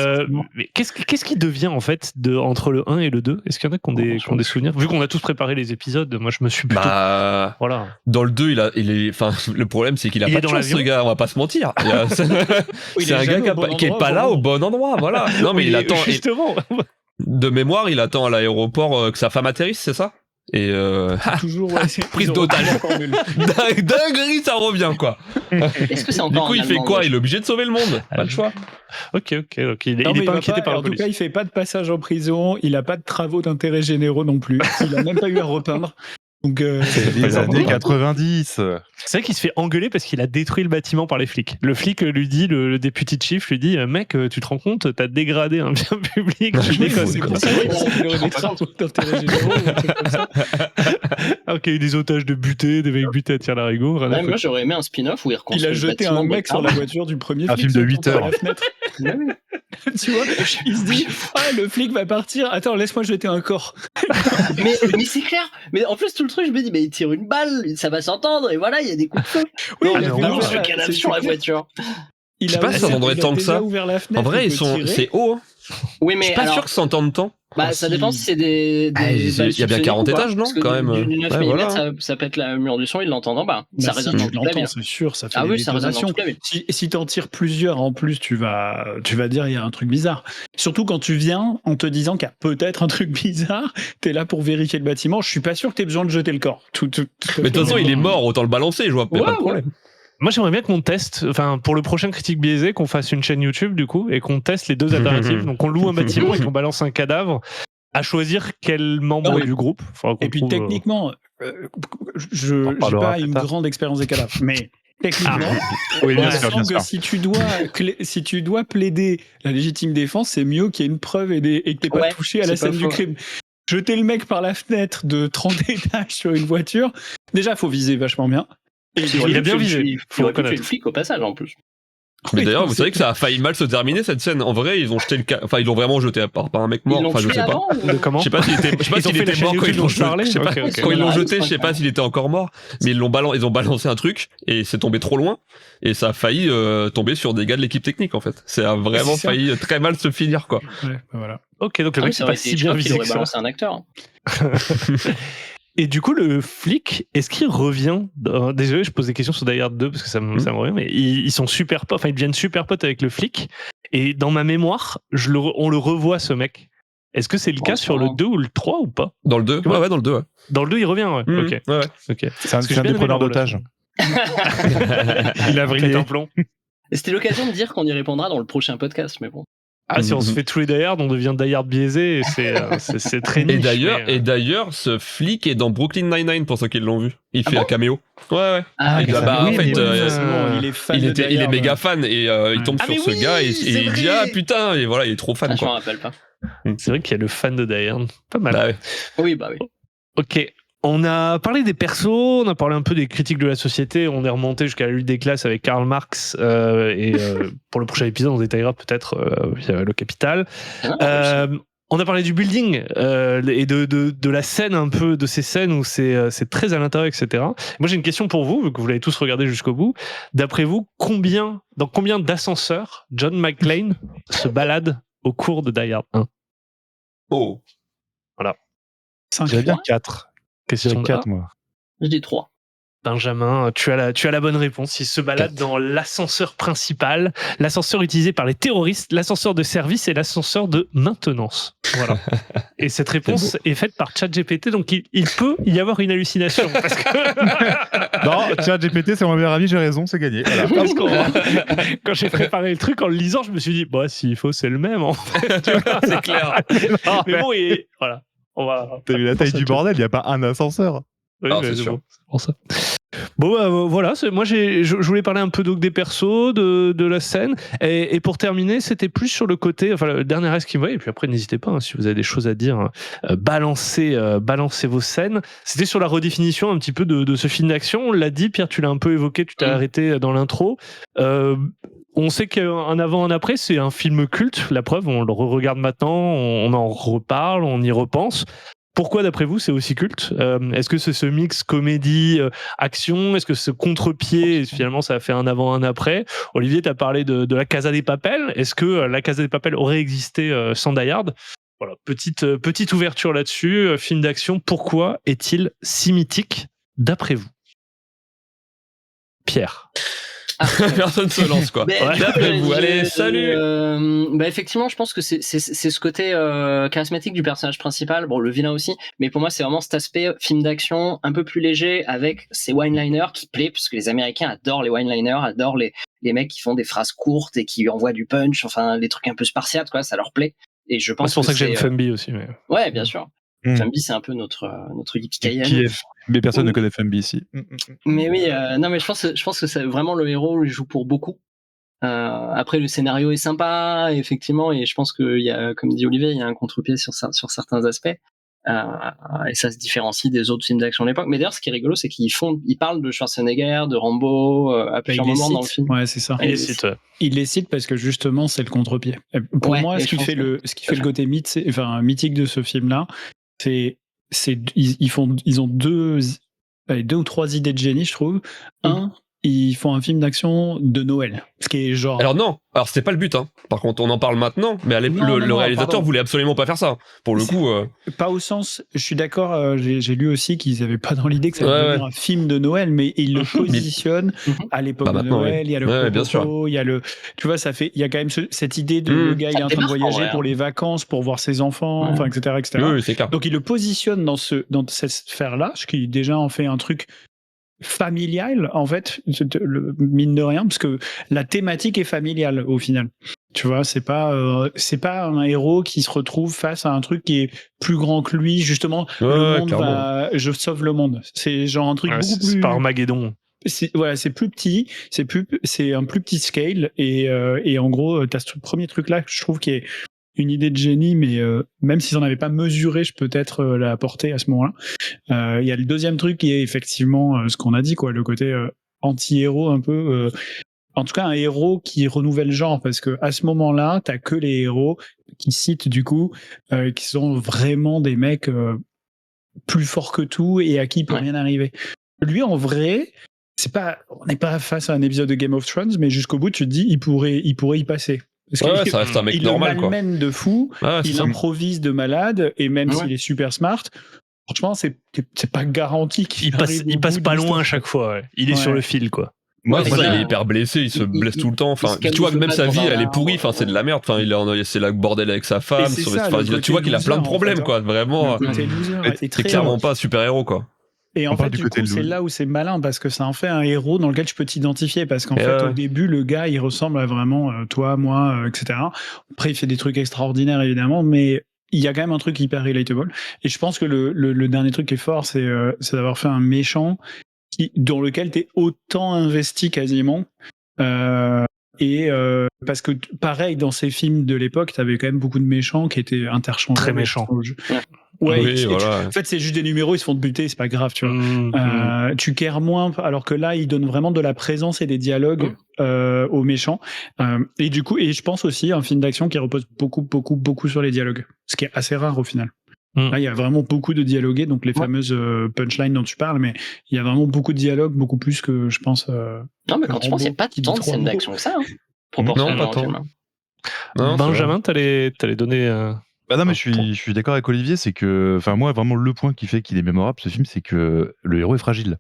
mais qu'est-ce qui devient en fait entre le 1 et le 2? Est-ce qu'il y en a qui ont des souvenirs? Vu qu'on a tous préparé les épisodes, moi je me suis plutôt... voilà. Dans le 2, le problème c'est qu'il a pas de chance, ce gars, on va pas se mentir. C'est un gars qui est pas là au bon endroit, voilà. Non mais il attend... Justement. De mémoire, il attend à l'aéroport que sa femme atterrisse, c'est ça? Et toujours prise d'otage. Dinguerie, ça revient quoi. Est-ce que c'est encore du coup, il fait quoi? Il est obligé de sauver le monde. Pas le choix. Ok. Il est pas inquiété par la police. En tout cas, il fait pas de passage en prison. Il a pas de travaux d'intérêt généraux non plus. Il a même pas eu à repeindre. Donc, c'est les années 90. C'est vrai qu'il se fait engueuler parce qu'il a détruit le bâtiment par les flics. Le flic lui dit, le député chief lui dit, mec, tu te rends compte, t'as dégradé un bien public. Tu déconnes. C'est pour ça qu'il aurait des travaux d'intérêt généraux ou un truc comme ça. Alors qu'il y a eu des otages de butés, des mecs butés à tir-larigot. Moi, j'aurais aimé un spin-off où il reconstruit. Il a jeté un mec sur la voiture du premier flic. Un film de 8 heures. Tu vois, il se dit, le flic va partir. Attends, laisse-moi jeter un corps. mais c'est clair. Mais en plus, tout le truc, je me dis, il tire une balle, ça va s'entendre, et voilà, il y a des coups de feu. Oui, il a cadavre sur la voiture. Je sais pas si ça entendrait tant que ça. En vrai, c'est haut. Oui, mais je suis pas sûr que ça s'entende tant. Ça dépend si c'est des il y a bien 40 étages, non? Quand même. Du 9 mm, ça pète le mur du son, il l'entend en bas. Ça résonne dans toute la ville. C'est sûr, ça fait des détonations. Si t'en tires plusieurs en plus, tu vas dire il y a un truc bizarre. Surtout quand tu viens en te disant qu'il y a peut-être un truc bizarre, t'es là pour vérifier le bâtiment. Je suis pas sûr que t'aies besoin de jeter le corps. Mais de toute façon, il est mort, autant le balancer, je vois pas de problème. Moi, j'aimerais bien qu'on teste, pour le prochain Critique Biaisé, qu'on fasse une chaîne YouTube, du coup, et qu'on teste les deux alternatives. Donc, on loue un bâtiment et qu'on balance un cadavre, à choisir quel membre du groupe. Et puis, techniquement, je n'ai pas une grande expérience des cadavres, mais techniquement, bien sûr. Que si tu dois plaider la légitime défense, c'est mieux qu'il y ait une preuve et que tu n'aies pas touché à la scène du crime. Jeter le mec par la fenêtre de 30 étages sur une voiture, déjà, il faut viser vachement bien. Il a bien visé. Il faut tuer le flic au passage en plus. Mais d'ailleurs, vous savez que ça a failli mal se terminer cette scène. En vrai, ils ont jeté ils l'ont vraiment jeté à part, pas un mec mort. Je sais pas. Comment? Je sais pas s'il était mort quand ils l'ont jeté. Quand ils l'ont jeté, je sais pas s'il était encore mort. Mais ils ont balancé un truc et c'est tombé trop loin et ça a failli tomber sur des gars de l'équipe technique en fait. Ça a vraiment failli très mal se finir quoi. Ouais, voilà. Ok, donc le mec c'est pas si bien visé que ça. C'est un acteur. Et du coup, le flic, est-ce qu'il revient Désolé, je pose des questions sur Die Hard 2 parce que ça me revient, mais ils sont super potes, ils deviennent super potes avec le flic. Et dans ma mémoire, on le revoit, ce mec. Est-ce que c'est le cas sur le 2 ou le 3 ou pas? Dans le 2 Ouais, dans le 2, ouais. Dans le 2, il revient, ouais. Ok. Okay. C'est un des preneurs d'otages. Il a vrillé un plomb. C'était l'occasion de dire qu'on y répondra dans le prochain podcast, mais bon. Ah, si on se fait tous les Die Hard, on devient Die Hard biaisé, et c'est très niche. Et d'ailleurs, ce flic est dans Brooklyn Nine-Nine pour ceux qui l'ont vu. Il fait un caméo. Ouais. En fait, il est fan. Il est méga fan et il tombe sur ce gars et il dit ah putain et voilà, il est trop fan. Je m'en rappelle pas. C'est vrai qu'il y a le fan de Die Hard. Pas mal. Bah, oui. Ok. On a parlé des persos, on a parlé un peu des critiques de la société, on est remonté jusqu'à la lutte des classes avec Karl Marx pour le prochain épisode on détaillera peut-être via le Capital. On a parlé du building et de la scène un peu, de ces scènes où c'est très à l'intérieur, etc. Moi j'ai une question pour vous, vu que vous l'avez tous regardé jusqu'au bout. D'après vous, dans combien d'ascenseurs John McClane se balade au cours de Die Hard 1? Oh. Voilà. J'avais bien 4. Question 4, moi. Je dis 3. Benjamin, tu as la bonne réponse. Il se balade dans l'ascenseur principal, l'ascenseur utilisé par les terroristes, l'ascenseur de service et l'ascenseur de maintenance. Voilà. Et cette réponse est faite par ChatGPT, donc il peut y avoir une hallucination. Parce que... Non, ChatGPT, c'est mon meilleur ami, j'ai raison, c'est gagné. Voilà. Parce que quand j'ai préparé le truc, en le lisant, je me suis dit, s'il faut, c'est le même. En fait. Tu vois, c'est clair. Mais bon, voilà. T'as vu la taille du bordel, il n'y a pas un ascenseur. Oui, c'est sûr. Bon, c'est pour ça. Bon, voilà, moi je voulais parler un peu donc des persos, de la scène, et pour terminer, c'était plus sur le côté, le dernier reste qui me voyait, et puis après n'hésitez pas, si vous avez des choses à dire, balancez vos scènes. C'était sur la redéfinition un petit peu de ce film d'action, on l'a dit, Pierre, tu l'as un peu évoqué, tu t'es arrêté dans l'intro. On sait qu'un avant, un après, c'est un film culte. La preuve, on le regarde maintenant, on en reparle, on y repense. Pourquoi, d'après vous, c'est aussi culte ? Est-ce que c'est ce mix comédie, action ? Est-ce que ce contre-pied, finalement, ça a fait un avant, un après ? Olivier, tu as parlé de la Casa de Papel. Est-ce que la Casa de Papel aurait existé sans Die Hard ? Voilà, petite ouverture là-dessus. Film d'action, pourquoi est-il si mythique, d'après vous ? Pierre. Personne se lance, quoi. D'après vous, allez, salut. Effectivement, je pense que c'est ce côté charismatique du personnage principal, bon, le vilain aussi, mais pour moi, c'est vraiment cet aspect film d'action un peu plus léger avec ces one-liners qui plaît, parce que les Américains adorent les one-liners, adorent les mecs qui font des phrases courtes et qui envoient du punch, enfin, les trucs un peu spartiates, quoi, ça leur plaît. Et je pense c'est pour ça que j'aime Fumby aussi. Mais... Ouais, bien sûr. Fumby, c'est un peu notre yippee-ki-yay. Mais personne ne connaît Fumby ici. Mais oui, non, mais je pense que c'est vraiment le héros il joue pour beaucoup. Après, le scénario est sympa, effectivement, et je pense qu'il y a, comme dit Olivier, il y a un contre-pied sur certains aspects. Et ça se différencie des autres films d'action de l'époque. Mais d'ailleurs, ce qui est rigolo, c'est qu'ils parlent de Schwarzenegger, de Rambo, à plusieurs moments dans le film. Ouais, c'est ça. Il les cite parce que justement, c'est le contre-pied. Pour moi, ce qui fait le côté mythique de ce film-là, ils ont deux ou trois idées de génie, je trouve. Ils font un film d'action de Noël. Ce qui est genre. Alors c'était pas le but, hein. Par contre, on en parle maintenant, mais le réalisateur voulait absolument pas faire ça. Pour le coup. Pas au sens. Je suis d'accord, j'ai lu aussi qu'ils avaient pas dans l'idée que ça allait devenir un film de Noël, mais ils le positionnent à l'époque de Noël. Il y a le bien sûr. Il y a le. Tu vois, il y a quand même cette idée de le gars, il est en train de voyager pour les vacances, pour voir ses enfants, enfin, etc. Oui, c'est clair. Donc, ils le positionnent dans cette sphère-là, ce qui déjà en fait un truc familial, en fait, mine de rien, parce que la thématique est familiale au final. Tu vois, c'est pas un héros qui se retrouve face à un truc qui est plus grand que lui, justement. Le monde je sauve le monde. C'est genre un truc beaucoup plus. C'est pas Armageddon. C'est plus petit, c'est un plus petit scale, et en gros, t'as ce premier truc là que je trouve qui est une idée de génie, mais même s'ils n'en avaient pas mesuré, je peux peut-être la porter à ce moment-là. Il y a le deuxième truc qui est effectivement ce qu'on a dit, quoi, le côté anti-héros un peu. En tout cas, un héros qui renouvelle le genre, parce que à ce moment-là, t'as que les héros qui citent du coup, qui sont vraiment des mecs plus forts que tout et à qui il peut rien arriver. Lui, en vrai, on n'est pas face à un épisode de Game of Thrones, mais jusqu'au bout, tu te dis, il pourrait y passer. Parce ça reste un mec normal, quoi. Il le malmène de fou, il improvise de malade, et même s'il est super smart, franchement, c'est pas garanti qu'il passe pas loin à chaque fois. Il est sur le fil, quoi. Il est hyper blessé, il se blesse tout le temps. Enfin, tu vois que même sa vie, elle est pourrie. Enfin, c'est de la merde. Enfin, c'est la bordel avec sa femme. Tu vois qu'il a plein de problèmes, quoi. Vraiment, c'est clairement pas un super héros, quoi. Et en fait, du coup, c'est là où c'est malin, parce que ça en fait un héros dans lequel tu peux t'identifier, parce qu'en fait, au début, le gars, il ressemble à vraiment toi, moi, etc. Après, il fait des trucs extraordinaires, évidemment, mais il y a quand même un truc hyper relatable. Et je pense que le dernier truc qui est fort, c'est d'avoir fait un méchant dans lequel t'es autant investi quasiment. Parce que pareil, dans ces films de l'époque, t'avais quand même beaucoup de méchants qui étaient interchangeables. Très méchants. En fait, c'est juste des numéros, ils se font buter, c'est pas grave, tu vois. Tu cares moins, alors que là, ils donnent vraiment de la présence et des dialogues aux méchants. Et du coup, je pense aussi un film d'action qui repose beaucoup sur les dialogues, ce qui est assez rare au final. Là, il y a vraiment beaucoup de dialogués, donc les fameuses punchlines dont tu parles, mais il y a vraiment beaucoup de dialogues, beaucoup plus que je pense. Non, mais quand tu penses, il n'y a pas tant de scènes d'action que ça. Non, pas tant. Non, Benjamin, t'allais donner. Non, mais je suis d'accord avec Olivier, c'est que, enfin, moi, vraiment, le point qui fait qu'il est mémorable, ce film, c'est que le héros est fragile.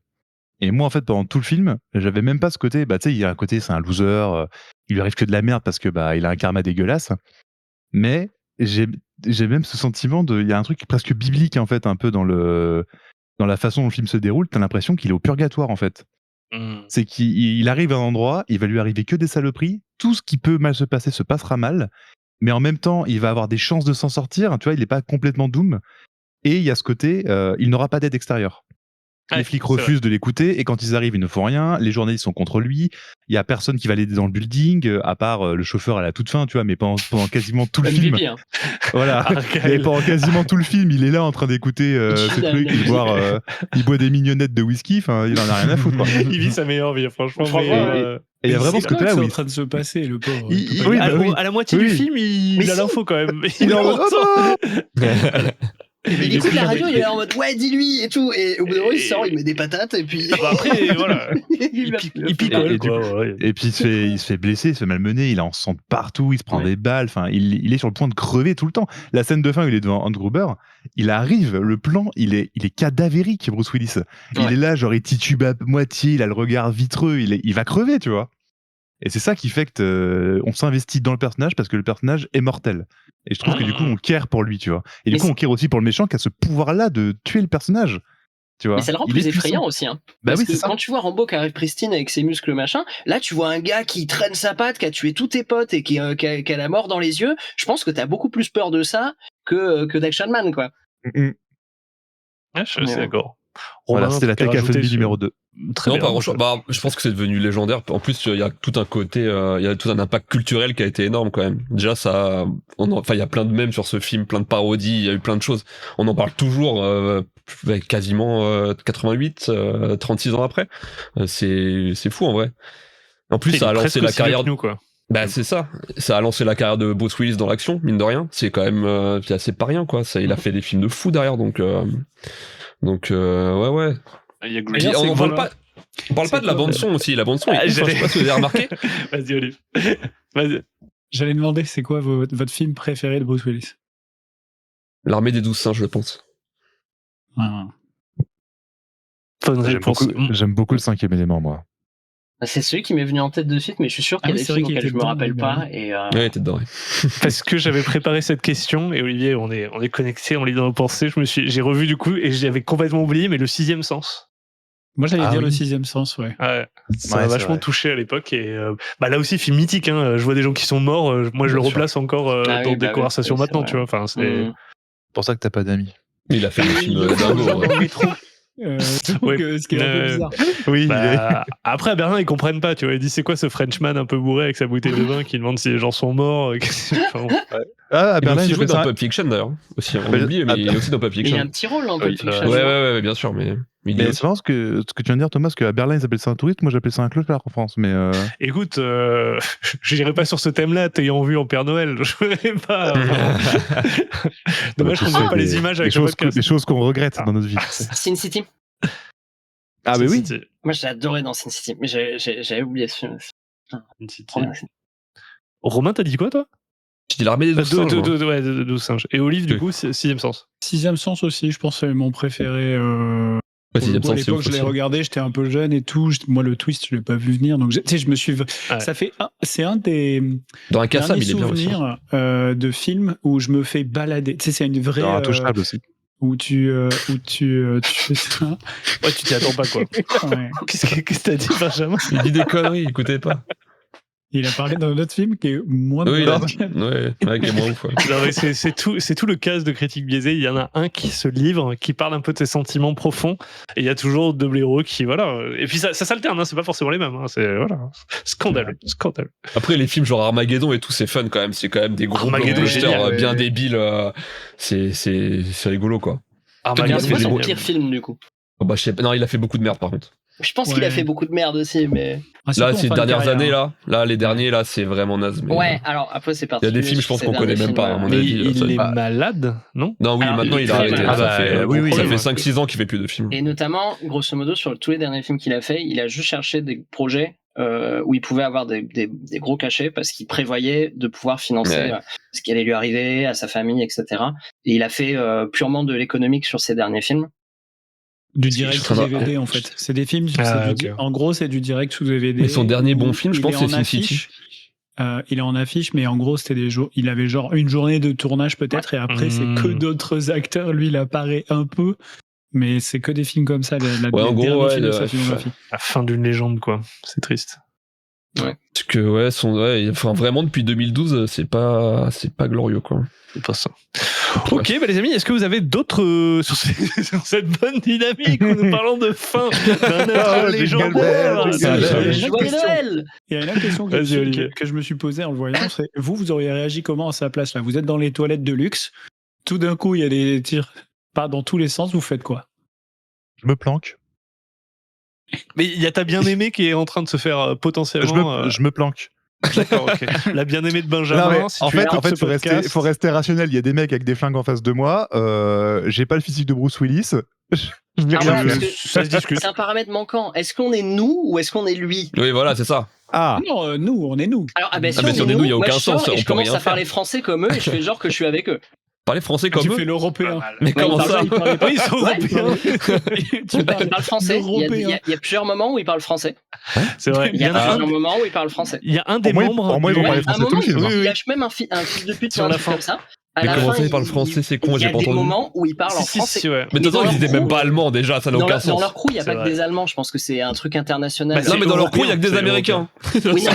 Et moi, en fait, pendant tout le film, j'avais même pas ce côté, tu sais, il y a un côté, c'est un loser, il lui arrive que de la merde parce que, il a un karma dégueulasse. Mais j'ai même ce sentiment il y a un truc presque biblique, en fait, un peu dans la façon dont le film se déroule. T'as l'impression qu'il est au purgatoire, en fait. C'est qu'il arrive à un endroit, il va lui arriver que des saloperies, tout ce qui peut mal se passer se passera mal, mais en même temps, il va avoir des chances de s'en sortir, tu vois, il n'est pas complètement doom, et il y a ce côté, il n'aura pas d'aide extérieure. Les flics refusent de l'écouter, et quand ils arrivent, ils ne font rien, les journalistes sont contre lui, il n'y a personne qui va l'aider dans le building, à part le chauffeur à la toute fin, tu vois, mais pendant quasiment tout le film. Hein. Voilà, et pendant quasiment tout le film, il est là en train d'écouter ce truc, il boit des mignonnettes de whisky, enfin, il en a rien à foutre, quoi. Il vit sa meilleure vie, franchement. Et il y a vraiment ce côté-là où il est en train de se passer, le pauvre. À la moitié du film, il a l'info quand même. Il est en mode il écoute la radio, il est en mode ouais, dis-lui et tout, et au bout d'un moment il sort, il met des patates et puis après voilà, il picole quoi. Et puis il se fait blesser, il se fait malmener, il en sang partout, il se prend des balles, enfin il est sur le point de crever tout le temps. La scène de fin où il est devant Hans Gruber, il arrive, le plan il est cadavérique, Bruce Willis. Il est là, genre il titube à moitié, il a le regard vitreux, il va crever, tu vois. Et c'est ça qui fait que on s'investit dans le personnage parce que le personnage est mortel. Et je trouve que du coup, on care pour lui, tu vois. Et du coup, on care aussi pour le méchant qui a ce pouvoir-là de tuer le personnage. Tu vois. Mais ça le rend plus effrayant aussi. Hein. Bah parce que quand tu vois Rambo qui arrive pristine avec ses muscles machin, là tu vois un gars qui traîne sa patte, qui a tué tous tes potes et qui a la mort dans les yeux. Je pense que t'as beaucoup plus peur de ça que d'Action Man, quoi. Ouais, je suis assez d'accord. Voilà, c'était la Take Funny numéro 2. Très bien. Je pense que c'est devenu légendaire. En plus, il y a tout un côté, il y a tout un impact culturel qui a été énorme quand même. Déjà, il y a plein de mèmes sur ce film, plein de parodies, il y a eu plein de choses. On en parle toujours, quasiment 88, 36 ans après. C'est fou en vrai. En plus, ça a lancé la carrière. Bah c'est ça. Ça a lancé la carrière de Bruce Willis dans l'action, mine de rien. C'est quand même, c'est pas rien quoi. Il a fait des films de fou derrière, donc ouais. On parle pas de la bande son aussi. La bande son, je sais pas si vous avez remarqué. Vas-y Olive. Vas-y. J'allais demander, c'est quoi votre film préféré de Bruce Willis? L'Armée des 12 singes, je pense. J'aime beaucoup le 5e élément, moi. C'est celui qui m'est venu en tête de suite, mais je suis sûr qu'il y a des films auxquels je me rappelle pas. Ouais, t'es dedans. Parce que j'avais préparé cette question, et Olivier, on est connecté, on lit dans nos pensées. J'ai revu du coup, et j'avais complètement oublié, mais le 6e sens. Moi, j'allais dire le 6e sens, ouais. Ça m'a vachement touché à l'époque, et là aussi, film mythique. Hein, je vois des gens qui sont morts, moi je le replace encore dans des conversations maintenant, tu vois. Enfin, c'est pour ça que t'as pas d'amis. Il a fait des films dingo. Ce qui est un peu bizarre. Oui. Après, à Berlin, ils comprennent pas. Tu vois, ils disent c'est quoi ce Frenchman un peu bourré avec sa bouteille de vin qui demande si les gens sont morts. À Berlin, il joue dans Pulp Fiction d'ailleurs. Aussi, on oublie, mais il est aussi dans Pulp Fiction. Il a un petit rôle dans Pulp Fiction. Ouais, bien sûr, mais c'est marrant ce que tu viens de dire, Thomas, parce qu'à Berlin ils appellent ça un touriste, moi j'appelle ça un clochard en France. Mais écoute, je n'irai pas sur ce thème-là, t'ayant vu en Père Noël. Je ne pas. Dommage qu'on n'ait pas les images avec des choses qu'on regrette dans notre vie. Sin City. Ah, mais oui. Moi j'ai adoré dans Sin City, mais j'avais oublié ce film. Romain, t'as dit quoi toi? J'ai dit l'Armée des 12 singes. 12 singes. Et Olive, du coup, 6e sens. 6e sens aussi, je pense que c'est mon préféré. À l'époque, je l'ai regardé, j'étais un peu jeune et tout. Moi, le twist, je l'ai pas vu venir. Donc, je me suis. Ça fait. C'est un des. Dans un Kassam, il est bien aussi. Souvenirs de films où je me fais balader. Tu sais, c'est une vraie. Intouchable aussi. Où tu fais ça. Ouais, tu t'y attends pas, quoi. Ouais. Qu'est-ce que t'as dit, Benjamin? Il dit des conneries, écoutez pas. Il a parlé dans un autre film qui est moins qui est moins ouf. C'est tout le cas de Critique Biaisée. Il y en a un qui se livre, qui parle un peu de ses sentiments profonds, et il y a toujours deux blaireaux qui, voilà. Et puis ça s'alterne, hein, c'est pas forcément les mêmes. Hein, c'est scandaleux. Après, les films genre Armageddon et tout, c'est fun quand même. C'est quand même des gros blockbusters bien débiles. C'est rigolo, quoi. Armageddon, c'est son pire film, du coup. Non, il a fait beaucoup de merde, par contre. Je pense qu'il a fait beaucoup de merde aussi, mais... Là, ces dernières années, les derniers, là, c'est vraiment naze. Mais... Ouais, alors après, c'est parti. Il y a des films, je pense qu'on connaît même pas, à mon avis. Il est malade, non? Non, oui, maintenant, il a arrêté. Ça fait 5-6 ans qu'il fait plus de films. Et notamment, grosso modo, sur tous les derniers films qu'il a fait, il a juste cherché des projets où il pouvait avoir des gros cachets parce qu'il prévoyait de pouvoir financer ce qui allait lui arriver, à sa famille, etc. Et il a fait purement de l'économique sur ses derniers films. Du direct sous DVD en fait. C'est des films, en gros c'est du direct sous DVD. Mais son dernier bon film, je pense, c'est Sin City. Il est en affiche, mais en gros c'était il avait genre une journée de tournage peut-être, et après c'est que d'autres acteurs. Lui il apparaît un peu, mais c'est que des films comme ça. En gros, la fin d'une légende, quoi. C'est triste. Ouais. Parce que vraiment depuis 2012, c'est pas glorieux, quoi. C'est pas ça. Ok, les amis, est-ce que vous avez d'autres sur cette bonne dynamique où nous parlons de fin d'un œuvre légendaire? Il y a une autre question que je me suis posée en le voyant, c'est vous auriez réagi comment à sa place là? Vous êtes dans les toilettes de luxe, tout d'un coup il y a des tirs pas dans tous les sens, vous faites quoi? Je me planque. Mais il y a ta bien-aimée qui est en train de se faire potentiellement... Je me planque. D'accord, ok. La bien-aimée de Benjamin. Non, en fait, faut rester rationnel. Il y a des mecs avec des flingues en face de moi. J'ai pas le physique de Bruce Willis. Ça se discute. C'est un paramètre manquant. Est-ce qu'on est nous ou est-ce qu'on est lui? Oui, voilà, c'est ça. Non, nous, on est nous. Alors, si on est nous, il n'y a aucun sens. Je commence à parler français comme eux et je fais genre que je suis avec eux. Parler français comme tu eux. fais l'européen. Mais comment ça? Ils sont européens. Il parle français. Il y a plusieurs moments où il parle français. C'est vrai. Il y a plusieurs moments où il parle français. Il y a un des membres. Pour moi, ils vont parler français tout le film. Il lâche même un fils de pute sur la fin comme ça. Mais comment ça, il parle français, c'est con, j'ai pas entendu. Il y a des moments où il parle en français. Mais de toute façon, ils disaient même pas allemand déjà, ça n'a aucun sens. Dans leur crew, il n'y a pas que des Allemands, je pense que c'est un truc international. Non, mais dans leur crew, il n'y a que des Américains. Oui, non,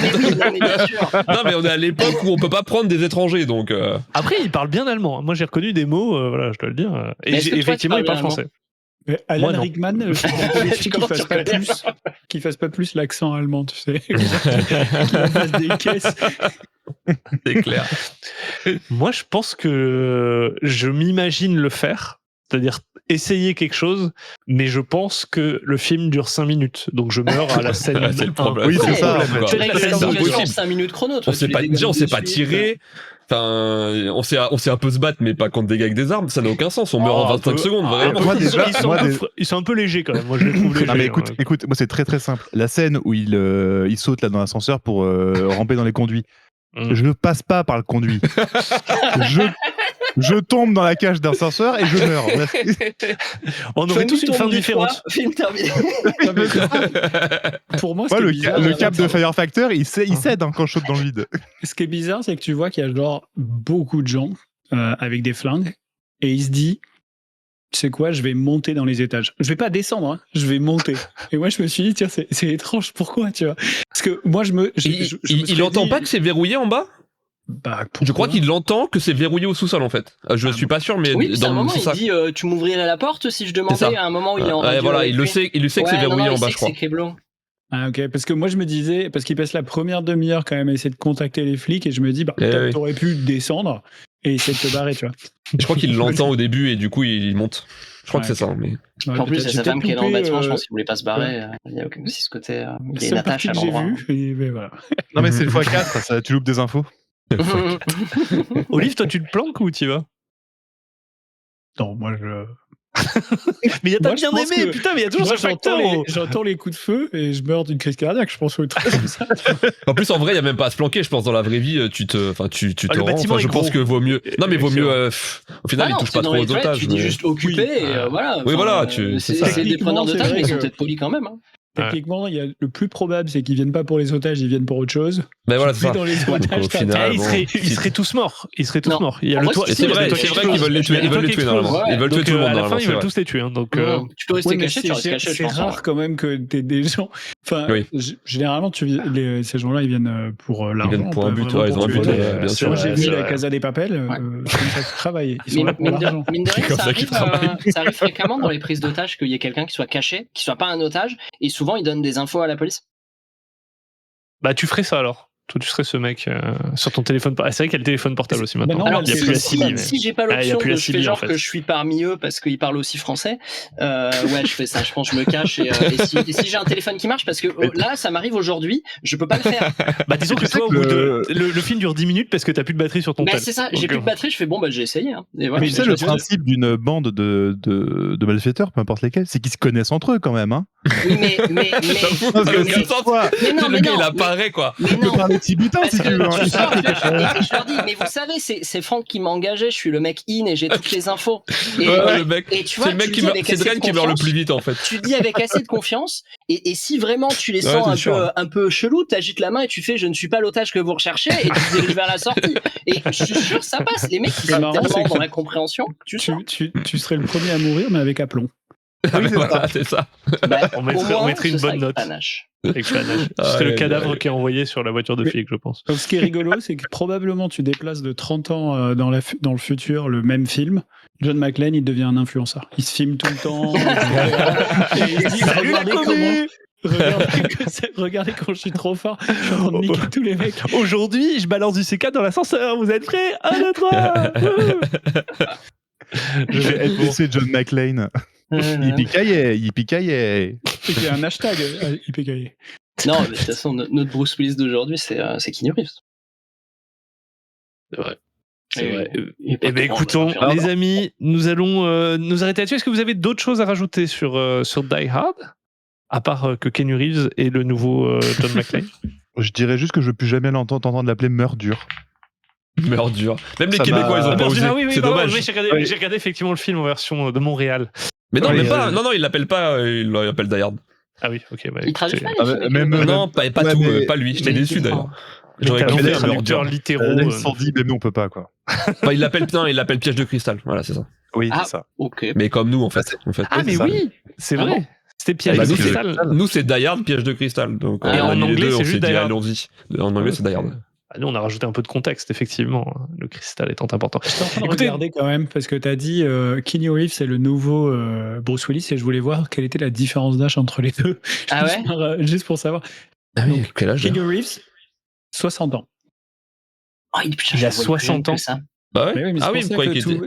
mais bien sûr. Non, mais on est à l'époque où on peut pas prendre des étrangers, donc. Après, il parle bien allemand. Moi, j'ai reconnu des mots, voilà, je dois le dire. Et effectivement, il parle français. Alan Rickman, qu'il fasse pas plus l'accent allemand, tu sais. Qu'il fasse des caisses. C'est clair. Moi, je pense que je m'imagine le faire, c'est-à-dire essayer quelque chose, mais je pense que le film dure 5 minutes, donc je meurs à la scène. C'est le problème. Oui, c'est ça. C'est impossible. 5 minutes chrono. On sait pas tirer. Enfin, on sait un peu se battre, mais pas contre des gars avec des armes, ça n'a aucun sens. On meurt en 25 secondes, vraiment. Ils sont un peu légers quand même. Moi, je les trouve légers. Non, mais écoute, moi c'est très très simple. La scène où il saute là dans l'ascenseur pour ramper dans les conduits. Je ne passe pas par le conduit. Je tombe dans la cage d'ascenseur et je meurs. On aurait tous une fin différente. Film terminé. Pour moi, le cap de Fire Factor, il cède quand je saute dans le vide. Ce qui est bizarre, c'est que tu vois qu'il y a genre beaucoup de gens avec des flingues et il se dit, tu sais quoi, je vais monter dans les étages. Je vais pas descendre, hein, je vais monter. Et moi, je me suis dit, tiens, c'est étrange, pourquoi, tu vois? Parce que moi, il entend pas que c'est verrouillé en bas? Je crois qu'il entend que c'est verrouillé au sous-sol en fait. Je suis pas sûr, mais oui, dans un moment il dit tu m'ouvrirais la porte si je demandais à un moment où il est en radio. Voilà, il le sait que c'est verrouillé en bas, je crois. Ah ok, parce que moi je me disais, parce qu'il passe la première demi-heure quand même à essayer de contacter les flics et je me dis peut-être t'aurais pu descendre et essayer de te barrer, tu vois. Je crois qu'il l'entend au début et du coup il monte. Je crois que c'est ça, mais. En plus, c'est sa femme qui est dans le bâtiment, je pense qu'il voulait pas se barrer. Il y a aussi ce côté. Il y a une attache à l'endroit. Voilà. Non mais c'est le x4, ça, tu loupes des infos. Olive, toi tu te planques ou tu y vas? Non, moi je. Mais t'as bien aimé, putain, mais il y a toujours ce facteur. J'entends les coups de feu et je meurs d'une crise cardiaque, je pense, ou truc comme ça. En plus, en vrai, il y a même pas à se planquer, je pense, dans la vraie vie, tu te rends. Enfin, je pense que vaut mieux. Non, mais vaut mieux. Au final, il touche pas trop aux otages. Tu dis juste occupé et voilà. Oui, voilà, c'est des preneurs d'otages, mais ils sont peut-être polis quand même. Techniquement, le plus probable, c'est qu'ils viennent pas pour les otages, ils viennent pour autre chose. Ben voilà, c'est ça. Dans les otages, ils seraient tous morts. Ils seraient tous morts. Il y a le toit. C'est vrai qu'ils veulent les tuer. Ils veulent les tuer normalement. Ils veulent tuer tout le monde. À la fin, ils veulent tous les tuer. Donc, tu peux rester caché, tu restes caché. C'est rare quand même que t'aies des gens. Enfin, généralement, ces gens-là, ils viennent pour l'argent. Ils viennent pour un but. Ils ont un but. Bien sûr. Moi, j'ai vu la Casa des Papel. C'est comme ça qu'ils travaillent. Ils sont là pour l'argent. Mine de rien, ça arrive fréquemment dans les prises d'otages qu'il y ait quelqu'un qui soit caché, qui soit pas un otage, et souvent ils donnent des infos à la police. Bah tu ferais ça alors. Toi tu serais ce mec sur ton téléphone. C'est vrai qu'il y a le téléphone portable aussi maintenant. Alors, il y a plus la CB. Si j'ai pas l'option de faire genre que je suis parmi eux parce qu'ils parlent aussi français, ouais je fais ça. Je pense que je me cache et si j'ai un téléphone qui marche parce que là ça m'arrive aujourd'hui, je peux pas le faire. Bah disons que toi au bout de le film dure 10 minutes parce que t'as plus de batterie sur ton téléphone. C'est ça. J'ai plus de batterie. Je fais bon bah j'ai essayé. Et voilà, mais tu sais le principe d'une bande de malfaiteurs, peu importe lesquels, c'est qu'ils se connaissent entre eux quand même. Hein. Oui mais le gars il apparaît quoi. Petit butin si tu veux. Je leur dis, mais vous savez, c'est Franck qui m'a engagé, je suis le mec in et j'ai toutes les infos. Le mec, c'est le mec c'est Dren qui meurt le plus vite en fait. Tu dis avec assez de confiance, et si vraiment tu les sens un peu chelou, t'agites la main et tu fais je ne suis pas l'otage que vous recherchez et tu te diriges vers la sortie. Et je suis sûr ça passe, les mecs ils sont tellement dans la compréhension. Tu serais le premier à mourir mais avec aplomb. Oui, c'est ça. On mettrait une bonne note. Avec panache. C'est le cadavre qui est envoyé sur la voiture de flic, je pense. Donc, ce qui est rigolo, c'est que probablement tu déplaces de 30 ans dans le futur le même film. John McClane, il devient un influenceur. Il se filme tout le temps. Et il se dit, regardez quand je suis trop fort, je suis en train de niquer tous les mecs. Aujourd'hui, je balance du C4 dans l'ascenseur. Vous êtes prêts? 1, 2, 3. Je vais être c'est John McClane. Yippee-ki-yay. Il y a un hashtag Yippee-ki-yay. Non, mais de toute façon, notre Bruce Willis d'aujourd'hui, c'est Keanu Reeves. C'est vrai. Eh bien, écoutons, les amis, nous allons nous arrêter là-dessus. Est-ce que vous avez d'autres choses à rajouter sur Die Hard, à part que Keanu Reeves et le nouveau John McClane? Je dirais juste que je ne veux plus jamais entendre l'appeler meurt dur. Meurt dur. Même les Québécois, ils ont pas osé. C'est dommage. J'ai regardé effectivement le film en version de Montréal. Mais non, non, il l'appelle pas, il l'appelle Die Hard. Ah oui, ok. Il traduit pas non, pas tout, pas lui. J'étais déçu d'ailleurs. J'aurais pu faire traducteurs littéraux. Ils se sont dit, mais nous on peut pas quoi. Enfin, il l'appelle Piège de cristal. Voilà, c'est ça. Oui, c'est ça. Ok. Mais comme nous en fait. Ah mais oui, c'est vrai. C'était Piège de cristal. Nous c'est Die Hard, Piège de cristal. Donc et en anglais c'est juste Die Hard. Allons-y. En anglais c'est Die Hard. Nous, on a rajouté un peu de contexte, effectivement, le cristal étant important. Je suis en train de regarder quand même, parce que tu as dit Keanu Reeves, c'est le nouveau Bruce Willis, et je voulais voir quelle était la différence d'âge entre les deux. Ah ouais juste pour savoir. Ah oui, quel âge Keanu Reeves, 60 ans. Oh, il a 60 ans. Bah ouais.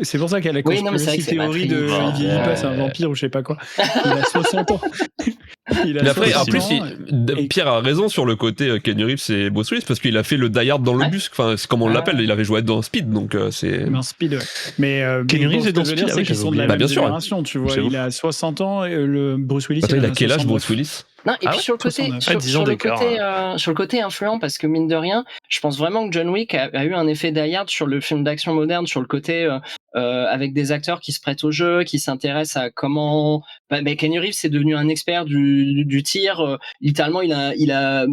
C'est pour ça qu'il y a la conspiracy théorie de il vieillit pas, c'est un vampire ou je sais pas quoi. Il a 60 ans. Mais après, en plus, Pierre a raison sur le côté Keanu Reeves et Bruce Willis parce qu'il a fait le Die Hard dans le bus. Enfin, c'est comme on l'appelle. Il avait joué dans Speed, donc c'est. Dans Speed, ouais. Mais Keanu Reeves est dans Speed, c'est qu'ils sont de la même génération, tu vois. Il a 60 ans et le Bruce Willis. Il a quel âge, Bruce Willis? Non, et puis sur le côté influent, parce que mine de rien, je pense vraiment que John Wick a eu un effet Die Hard sur le film d'action moderne, sur le côté avec des acteurs qui se prêtent au jeu, qui s'intéressent à comment. Keanu Reeves c'est devenu un expert du tir. Littéralement, il a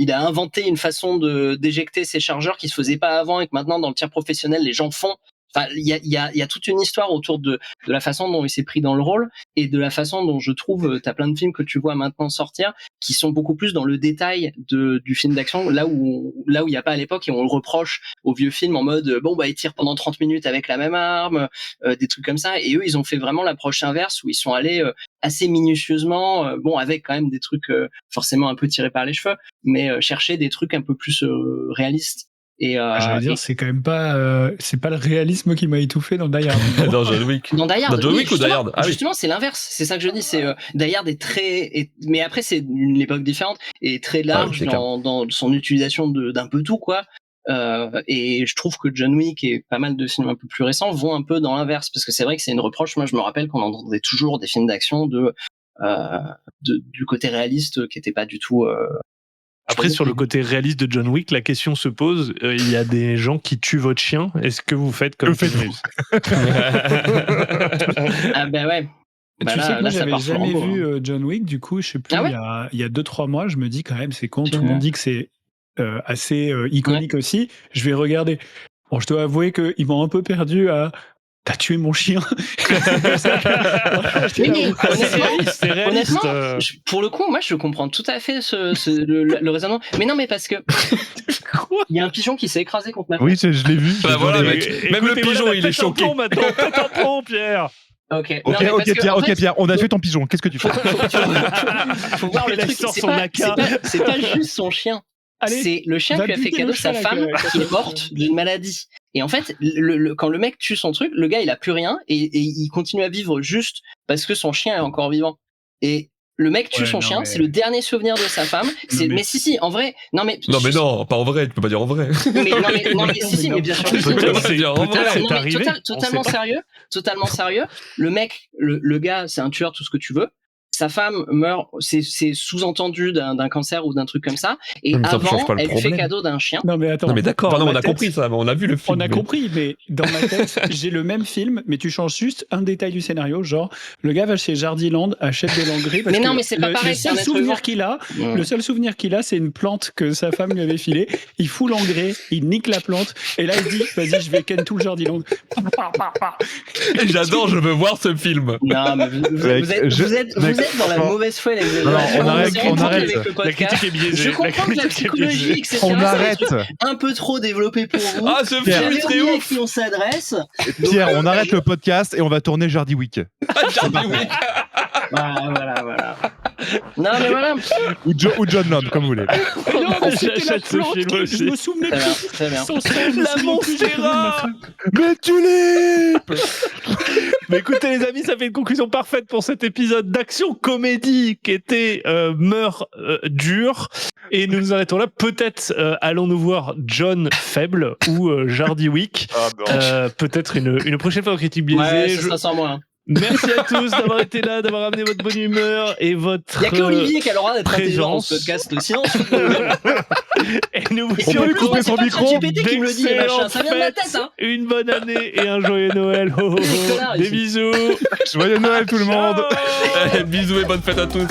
inventé une façon d'éjecter ses chargeurs qui se faisait pas avant et que maintenant dans le tir professionnel les gens font. Enfin, il y a toute une histoire autour de la façon dont il s'est pris dans le rôle et de la façon dont je trouve t'as plein de films que tu vois maintenant sortir qui sont beaucoup plus dans le détail du film d'action là où il y a pas à l'époque et on le reproche aux vieux films en mode ils tirent pendant 30 minutes avec la même arme, des trucs comme ça, et eux ils ont fait vraiment l'approche inverse où ils sont allés assez minutieusement avec quand même des trucs forcément un peu tirés par les cheveux, mais chercher des trucs un peu plus réalistes. J'allais dire, c'est quand même pas, c'est pas le réalisme qui m'a étouffé dans Die Hard. Dans John Wick. Dans Die Hard. Dans John Wick ou Die Hard. Justement, c'est l'inverse. C'est ça que je dis. C'est Die Hard est mais après c'est une époque différente et très large dans son utilisation d'un peu tout quoi. Et je trouve que John Wick et pas mal de films un peu plus récents vont un peu dans l'inverse parce que c'est vrai que c'est une reproche. Moi, je me rappelle qu'on entendait toujours des films d'action du côté réaliste qui était pas du tout. Après, sur le côté réaliste de John Wick, la question se pose, il y a des gens qui tuent votre chien, est-ce que vous faites comme Keanu Reeves? Ah ben ouais. Tu sais que moi, j'avais jamais vu John Wick, du coup, je sais plus, il y a 2-3 mois, je me dis quand même, c'est con, tout le monde dit que c'est assez iconique aussi, je vais regarder. Bon, je dois avouer qu'ils m'ont un peu perdu à... T'as tué mon chien. Honnêtement, pour le coup, moi, je comprends tout à fait le raisonnement. Mais non, mais parce que il y a un pigeon qui s'est écrasé contre ma femme. Oui, je l'ai vu. Bah voilà, mec. Même le pigeon, il est choqué. Maintenant, pète un plomb, Pierre. Ok, Pierre, on a tué ton pigeon. Qu'est-ce que tu fais? Faut voir le truc. C'est pas juste son chien. C'est le chien qui a fait cadeau de sa femme qui est morte d'une maladie. Et en fait, quand le mec tue son truc, le gars il a plus rien et il continue à vivre juste parce que son chien est encore vivant. Et le mec tue son chien, c'est le dernier souvenir de sa femme. Mais si, en vrai. Non, pas en vrai, tu peux pas dire en vrai. mais si, mais bien sûr. C'est arrivé. Totalement sérieux. Le mec, le gars, c'est un tueur, tout ce que tu veux. Sa femme meurt, c'est sous-entendu d'un cancer ou d'un truc comme ça, et avant, elle lui fait cadeau d'un chien. Non mais attends. Non mais d'accord, on a compris ça, on a vu le film. On a compris, mais dans ma tête, j'ai le même film, mais tu changes juste un détail du scénario, genre le gars va chez Jardiland, achète des langueries. Mais non, mais c'est pas pareil. Le seul souvenir qu'il a, c'est une plante que sa femme lui avait filée. Il fout l'engrais, il nique la plante, et là il dit, vas-y, je vais ken tout le Jardiland. Et j'adore, je veux voir ce film. Non, mais vous êtes dans la mauvaise foi, les on arrête. La critique est biaisée. Je comprends que la psychologie, etc. On arrête. Un peu trop développé pour vous. Ah, ce film est très ouf. À qui on s'adresse. Pierre, on arrête le podcast et on va tourner Jardy Wick. Jardy Wick. Voilà. Non, mais voilà. Ou John Land, comme vous voulez. J'achète ce film aussi. Je me souvenais plus. Très bien. La Monstera. Mais tulipe. Mais écoutez les amis, ça fait une conclusion parfaite pour cet épisode d'action-comédie qui était Meurt dur. Et nous nous arrêtons là. Peut-être allons-nous voir John Faible ou Jardy Wick. Peut-être une prochaine fois en critique biaisée. Ouais, ça sent moi. Merci à tous d'avoir été là, d'avoir amené votre bonne humeur et votre Il n'y a que Olivier qui a le droit d'être intelligent dans ce podcast. Sinon, Et nous vous On peut couper son micro. GPT qui me le dit, machin. Ça vient de ma tête, hein. Une bonne année et un joyeux Noël. Oh, oh, oh. Des bisous. Joyeux Noël tout le monde. Bisous et bonne fête à tous.